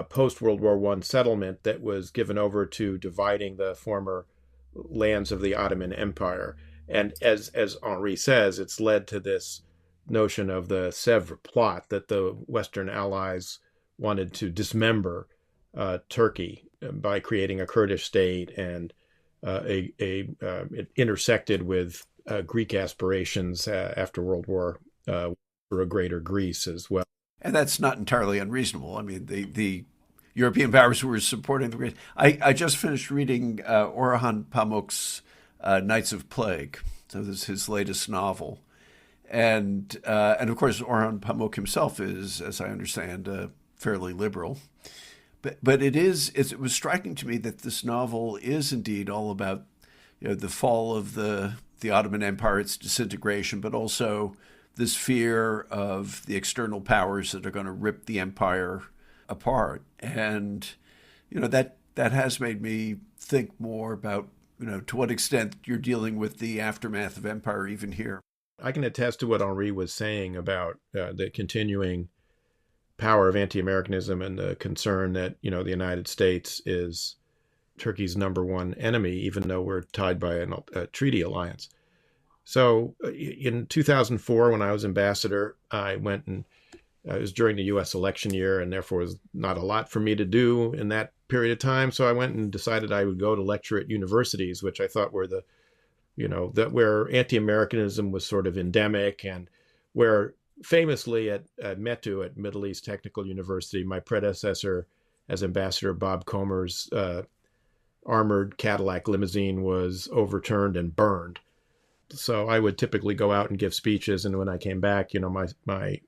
post-World War I settlement that was given over to dividing the former lands of the Ottoman Empire. And as Henri says, it's led to this notion of the Sèvres plot, that the Western allies wanted to dismember Turkey by creating a Kurdish state, and it intersected with Greek aspirations after World War for a greater Greece as well. And that's not entirely unreasonable. I mean, the European powers were supporting the Greece. I just finished reading Orhan Pamuk's Nights of Plague. So this is his latest novel. And of course, Orhan Pamuk himself is, as I understand, fairly liberal. But it was striking to me that this novel is indeed all about, the fall of the Ottoman Empire, its disintegration, but also this fear of the external powers that are going to rip the empire apart. And, that has made me think more about, to what extent you're dealing with the aftermath of empire even here. I can attest to what Henri was saying about the continuing power of anti-Americanism and the concern that, the United States is Turkey's number one enemy, even though we're tied by a treaty alliance. So in 2004, when I was ambassador, I went and it was during the U.S. election year, and therefore was not a lot for me to do in that period of time. So I went and decided I would go to lecture at universities, which I thought were that where anti-Americanism was sort of endemic, and where famously at METU, at Middle East Technical University, my predecessor as ambassador, Bob Comer's armored Cadillac limousine was overturned and burned. So I would typically go out and give speeches, and when I came back, my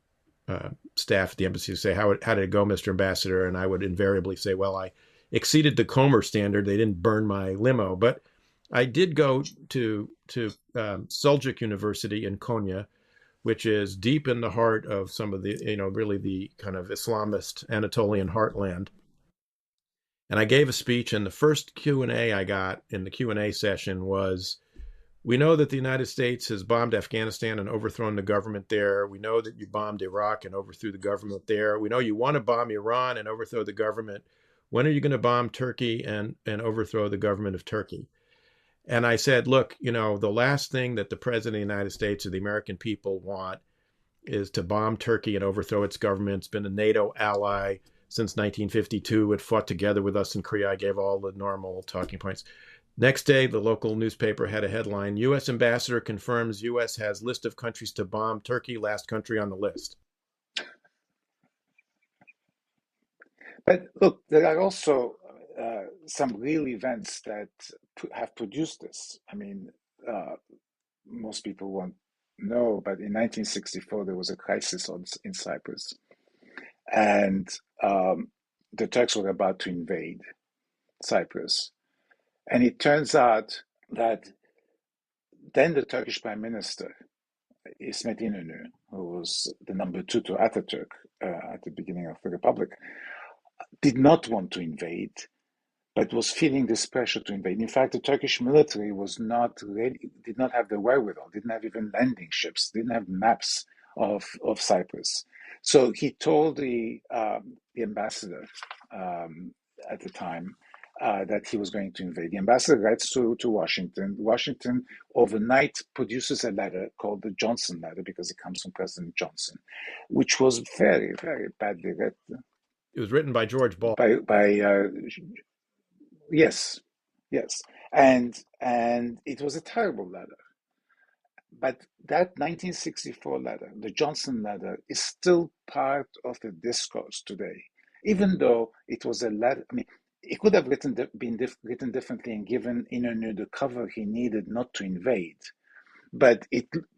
staff at the embassy would say, how did it go, Mr. Ambassador? And I would invariably say, well, I exceeded the Comer standard. They didn't burn my limo. But I did go to Seljuk University in Konya, which is deep in the heart of some of the, really the kind of Islamist Anatolian heartland. And I gave a speech, and the first Q&A I got in the Q&A session was, we know that the United States has bombed Afghanistan and overthrown the government there. We know that you bombed Iraq and overthrew the government there. We know you want to bomb Iran and overthrow the government. When are you going to bomb Turkey and overthrow the government of Turkey? And I said, look, the last thing that the president of the United States or the American people want is to bomb Turkey and overthrow its government. It's been a NATO ally since 1952. It fought together with us in Korea. I gave all the normal talking points. Next day, the local newspaper had a headline, U.S. ambassador confirms U.S. has list of countries to bomb, Turkey last country on the list. But look, there are also some real events that have produced this. I mean, most people won't know, but in 1964, there was a crisis in Cyprus. And the Turks were about to invade Cyprus. And it turns out that then the Turkish Prime Minister, İsmet İnönü, who was the number two to Atatürk at the beginning of the Republic, did not want to invade, but was feeling this pressure to invade. In fact, the Turkish military was not ready, did not have the wherewithal, didn't have even landing ships, didn't have maps of Cyprus. So he told the ambassador at the time that he was going to invade. The ambassador writes to Washington. Washington overnight produces a letter called the Johnson letter, because it comes from President Johnson, which was very, very badly written. It was written by George Ball. Yes, and it was a terrible letter. But that 1964 letter, the Johnson letter, is still part of the discourse today, even though it was a letter. I mean, it could have written differently and given Inonu the cover he needed not to invade. But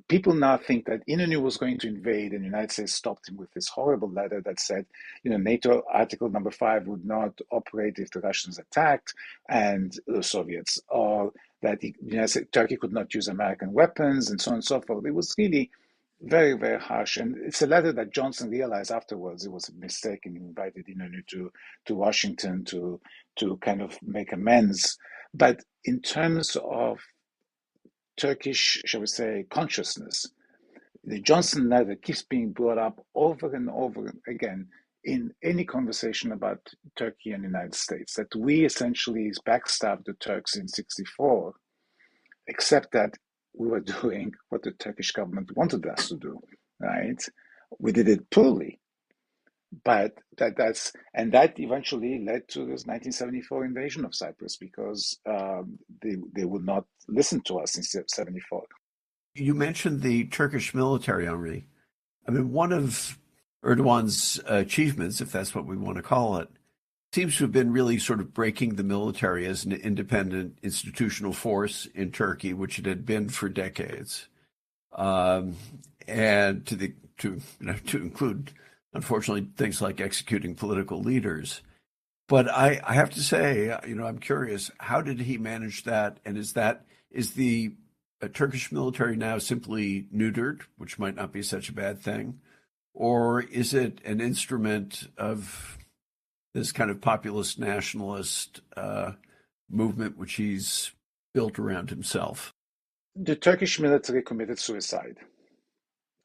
people now think that Inonu was going to invade, and the United States stopped him with this horrible letter that said, NATO Article number 5 would not operate if the Russians attacked and the Soviets, or that Turkey could not use American weapons, and so on and so forth. It was really very, very harsh. And it's a letter that Johnson realized afterwards it was a mistake, and he invited Inonu to Washington to kind of make amends. But in terms of Turkish, shall we say, consciousness, the Johnson letter keeps being brought up over and over again in any conversation about Turkey and the United States, that we essentially backstabbed the Turks in 1964, except that we were doing what the Turkish government wanted us to do, right? We did it poorly. But that eventually led to this 1974 invasion of Cyprus, because they would not listen to us in 1974. You mentioned the Turkish military, Henri. I mean, one of Erdogan's achievements, if that's what we want to call it, seems to have been really sort of breaking the military as an independent institutional force in Turkey, which it had been for decades, and to include, unfortunately, things like executing political leaders. But I have to say, I'm curious, how did he manage that? And is the Turkish military now simply neutered, which might not be such a bad thing? Or is it an instrument of this kind of populist nationalist movement which he's built around himself? The Turkish military committed suicide.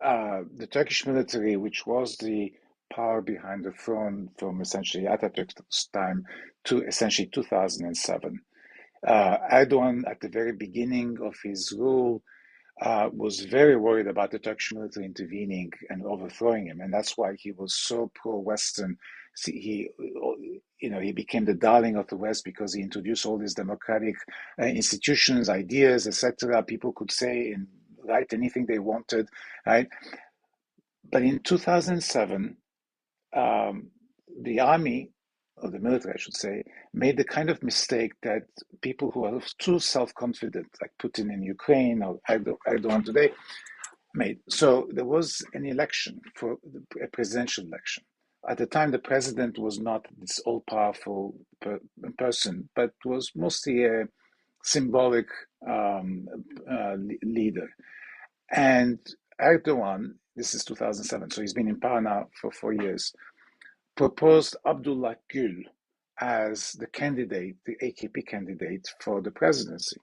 The Turkish military, which was the power behind the throne from essentially Atatürk's time to essentially 2007. Erdogan, at the very beginning of his rule, was very worried about the Turkish military intervening and overthrowing him, and that's why he was so pro-Western. He became the darling of the West because he introduced all these democratic institutions, ideas, etc. People could say and write anything they wanted, right? But in 2007, the army, or the military, I should say, made the kind of mistake that people who are too self-confident, like Putin in Ukraine or Erdogan today, made. So there was an election, for a presidential election. At the time, the president was not this all-powerful person, but was mostly a symbolic leader. And Erdogan, this is 2007, so he's been in power now for 4 years, proposed Abdullah Gül as the candidate, the AKP candidate for the presidency.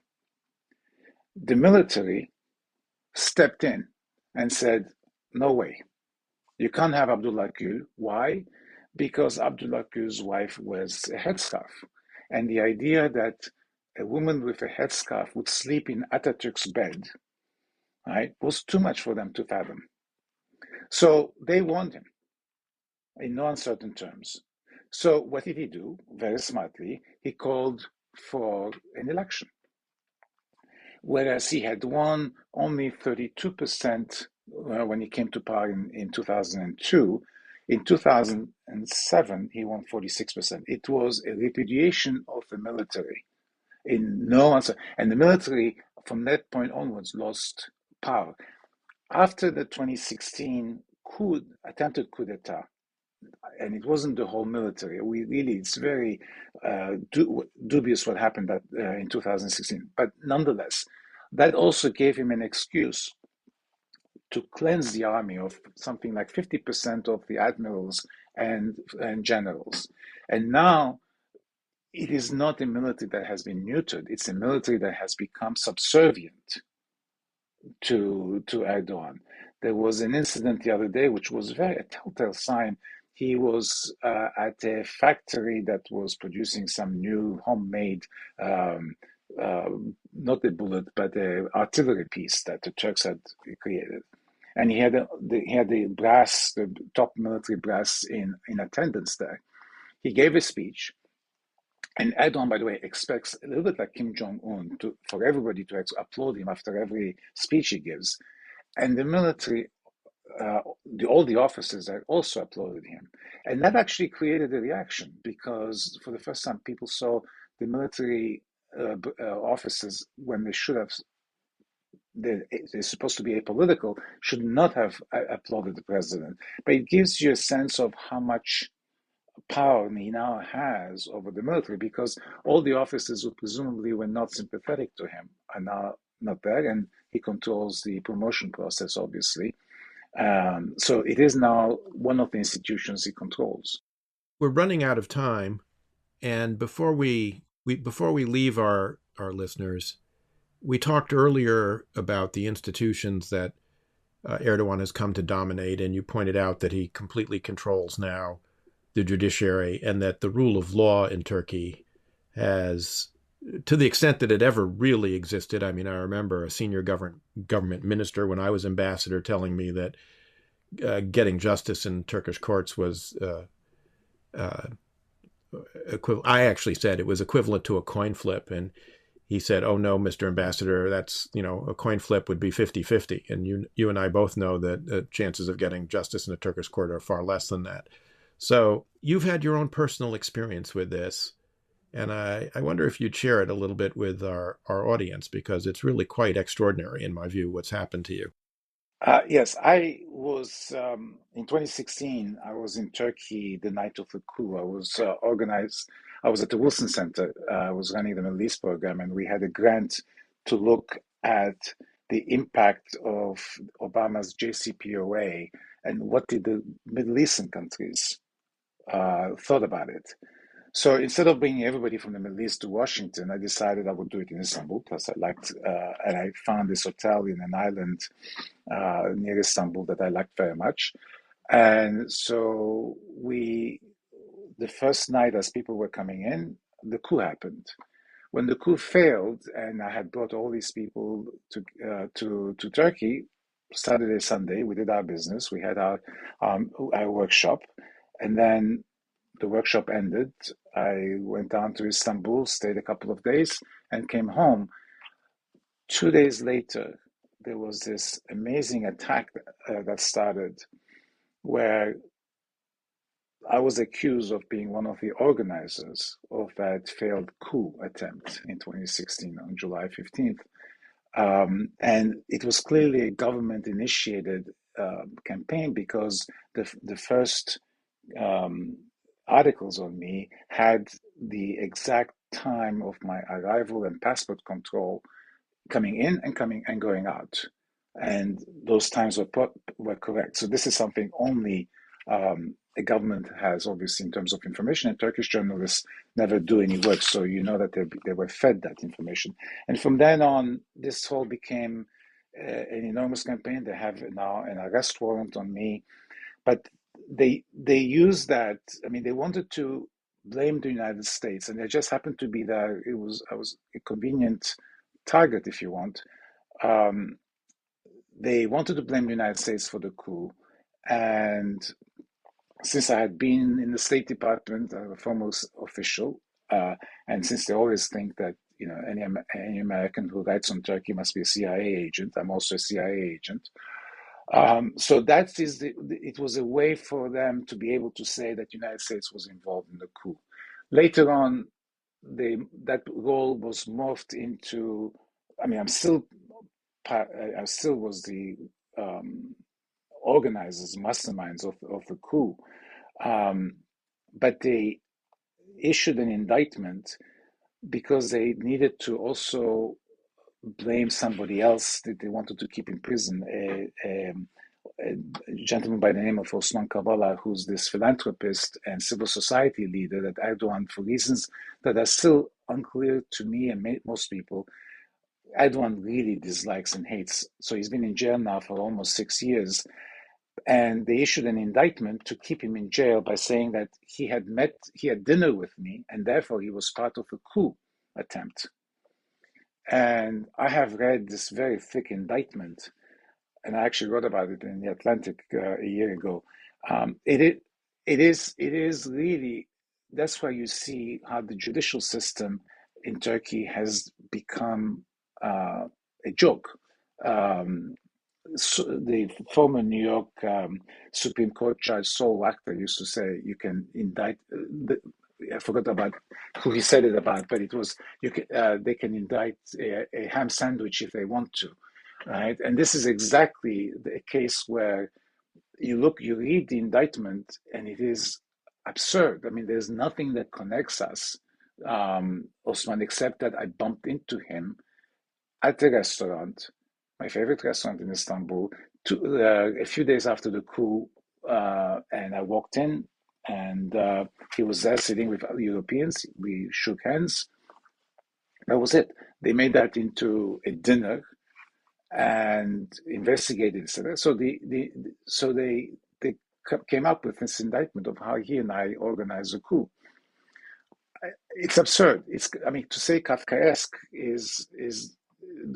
The military stepped in and said, no way, you can't have Abdullah Gül. Why? Because Abdullah Gül's wife wears a headscarf. And the idea that a woman with a headscarf would sleep in Atatürk's bed, right, was too much for them to fathom. So they warned him in no uncertain terms. So what did he do? Very smartly, he called for an election. Whereas he had won only 32% when he came to power in 2002, in 2007, he won 46%. It was a repudiation of the military in no answer. And the military, from that point onwards, lost power. After the 2016 attempted coup d'etat, and it wasn't the whole military. It's very dubious what happened in 2016. But nonetheless, that also gave him an excuse to cleanse the army of something like 50% of the admirals and generals. And now it is not a military that has been neutered. It's a military that has become subservient to Erdogan. There was an incident the other day, which was a telltale sign. He was at a factory that was producing some new homemade, not a bullet, but an artillery piece that the Turks had created. And he had the brass, the top military brass in attendance there. He gave a speech. And Erdogan, by the way, expects a little bit like Kim Jong-un for everybody to applaud him after every speech he gives. And the military all the officers that also applauded him. And that actually created a reaction because for the first time people saw the military officers, when they should have, they're supposed to be apolitical, should not have applauded the president. But it gives you a sense of how much power he now has over the military, because all the officers who presumably were not sympathetic to him are now not there, and he controls the promotion process, obviously. So it is now one of the institutions he controls. We're running out of time, and before we leave our listeners, we talked earlier about the institutions that Erdogan has come to dominate, and you pointed out that he completely controls now the judiciary, and that the rule of law in Turkey has, to the extent that it ever really existed. I mean, I remember a senior government minister when I was ambassador telling me that getting justice in Turkish courts was I actually said it was equivalent to a coin flip, and he said, "Oh no, Mr. Ambassador, that's, a coin flip would be 50-50." And you and I both know that the chances of getting justice in a Turkish court are far less than that. So you've had your own personal experience with this, and I wonder if you'd share it a little bit with our audience, because it's really quite extraordinary, in my view, what's happened to you. Yes, I was in 2016. I was in Turkey the night of the coup. I was at the Wilson Center. I was running the Middle East program, and we had a grant to look at the impact of Obama's JCPOA and what did the Middle Eastern countries thought about it. So instead of bringing everybody from the Middle East to Washington, I decided I would do it in Istanbul because I liked, and I found this hotel in an island near Istanbul that I liked very much. And so the first night as people were coming in, the coup happened. When the coup failed, and I had brought all these people to Turkey, Saturday, Sunday, we did our business. We had our workshop, and then the workshop ended. I went down to Istanbul, stayed a couple of days, and came home. 2 days later, there was this amazing attack that started, where I was accused of being one of the organizers of that failed coup attempt in 2016 on July 15th. And it was clearly a government initiated campaign, because the first articles on me had the exact time of my arrival and passport control, coming in and going out, and those times were correct. So this is something only a government has, obviously, in terms of information, and Turkish journalists never do any work, so you know that they were fed that information. And from then on, this whole became an enormous campaign. They have now an arrest warrant on me, but they used that. I mean, they wanted to blame the United States, and it just happened to be that I was a convenient target, if you want. They wanted to blame the United States for the coup, and since I had been in the State Department, a former official, and since they always think that any American who writes on Turkey must be a CIA agent, I'm also a CIA agent. So it was a way for them to be able to say that the United States was involved in the coup. Later on, that role was morphed into. I mean, I still was the organizers, masterminds of the coup, but they issued an indictment because they needed to also blame somebody else that they wanted to keep in prison, a gentleman by the name of Osman Kavala, who's this philanthropist and civil society leader that Erdogan, for reasons that are still unclear to me and most people, Erdogan really dislikes and hates. So he's been in jail now for almost 6 years. And they issued an indictment to keep him in jail by saying that he had dinner with me, and therefore he was part of a coup attempt. And I have read this very thick indictment, and I actually wrote about it in the Atlantic a year ago. It is really, that's why you see how the judicial system in Turkey has become a joke. the former New York Supreme Court Judge Saul Wachter used to say you can indict. I forgot about who he said it about, but it was they can indict a ham sandwich if they want to, right? And this is exactly the case where you read the indictment, and it is absurd. I mean, there's nothing that connects us, Osman, except that I bumped into him at the restaurant, my favorite restaurant in Istanbul, a few days after the coup, and I walked in, and he was there sitting with other Europeans. We shook hands. That was it. They made that into a dinner and investigated it. So they came up with this indictment of how he and I organized a coup. It's absurd. I mean, to say Kafkaesque is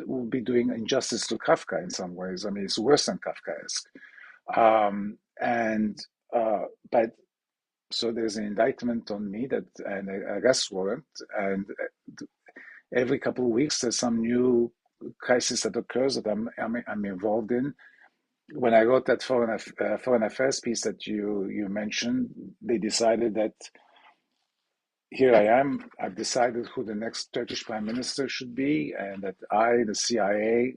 would be doing injustice to Kafka in some ways. I mean, it's worse than Kafkaesque. And but so there's an indictment on me and an arrest warrant, and every couple of weeks there's some new crisis that occurs that I'm involved in. When I wrote that foreign affairs piece that you mentioned, they decided that here I am. I've decided who the next Turkish prime minister should be, and that the CIA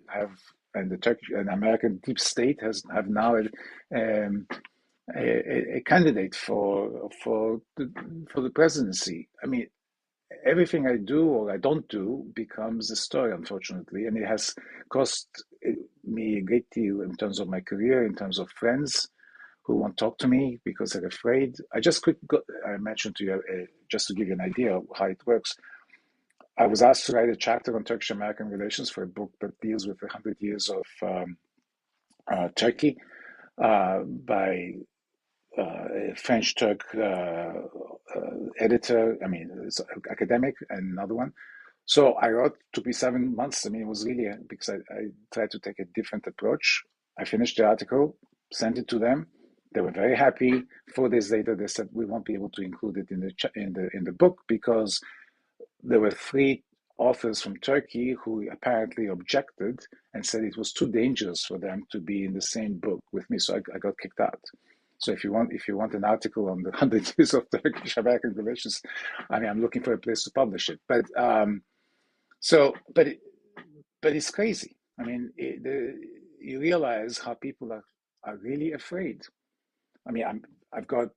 and the Turkish and American deep state have now a candidate for the presidency. I mean, everything I do or I don't do becomes a story, unfortunately, and it has cost me a great deal in terms of my career, in terms of friends who won't talk to me because they're afraid. I mentioned to you, just to give you an idea of how it works. I was asked to write a chapter on Turkish-American relations for a book that deals with 100 years of Turkey by a French-Turk editor, I mean, it's academic, and another one. So I wrote, took me 7 months. I mean, it was really because I tried to take a different approach. I finished the article, sent it to them. They were very happy. 4 days later, they said we won't be able to include it in the book because there were 3 authors from Turkey who apparently objected and said it was too dangerous for them to be in the same book with me. So I got kicked out. So if you want an article on the 100 years of Turkish-American relations, I mean, I'm looking for a place to publish it. But but it's crazy. I mean, you realize how people are really afraid. I mean, I've got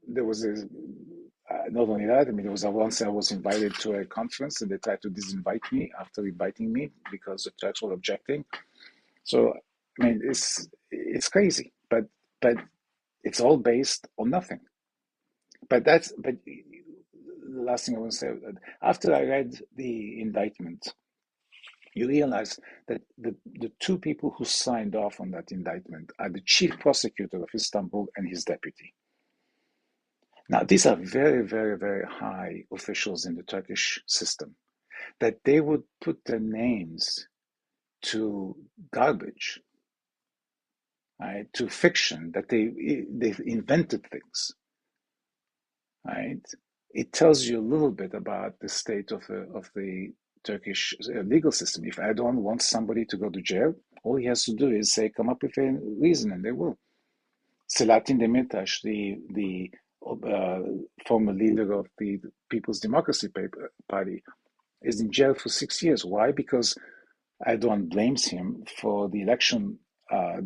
there was not only that. I mean, there was once I was invited to a conference and they tried to disinvite me after inviting me because the Turks were objecting. So I mean, it's crazy, but it's all based on nothing. But the last thing I want to say, after I read the indictment, you realize that the 2 people who signed off on that indictment are the chief prosecutor of Istanbul and his deputy. Now, these are very, very, very high officials in the Turkish system. That they would put their names to garbage, right, to fiction, that they've invented things, right? It tells you a little bit about the state of the Turkish legal system. If Erdogan wants somebody to go to jail, all he has to do is say, come up with a reason, and they will. Selahattin Demirtas, the former leader of the People's Democracy Party, is in jail for 6 years. Why? Because Erdogan blames him for the election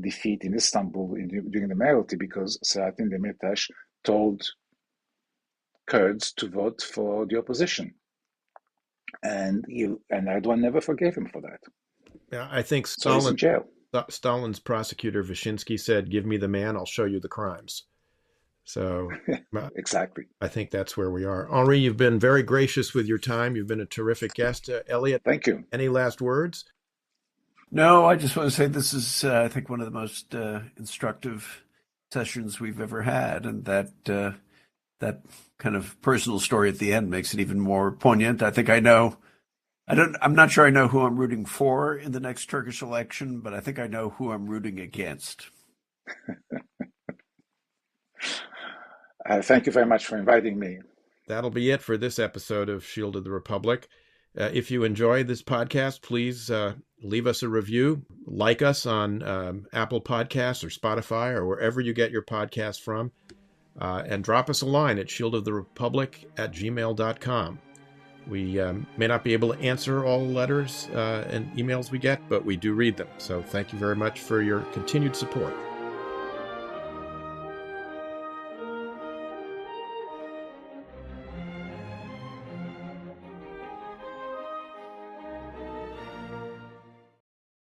defeat in Istanbul during the mayoralty, because Selahattin Demirtas told Kurds to vote for the opposition, and Erdogan never forgave him for that. Yeah, I think So he's in jail. Stalin's prosecutor Vyshinsky said, "Give me the man, I'll show you the crimes." So exactly. I think that's where we are. Henri, you've been very gracious with your time. You've been a terrific guest. Eliot, thank you. Any last words? No, I just want to say this is, I think, one of the most instructive sessions we've ever had, and that kind of personal story at the end makes it even more poignant. I think I'm not sure I know who I'm rooting for in the next Turkish election, but I think I know who I'm rooting against. Thank you very much for inviting me. That'll be it for this episode of Shield of the Republic. If you enjoy this podcast, please leave us a review. Like us on Apple Podcasts or Spotify or wherever you get your podcasts from. And drop us a line at shieldoftherepublic@gmail.com. We may not be able to answer all letters and emails we get, but we do read them. So thank you very much for your continued support.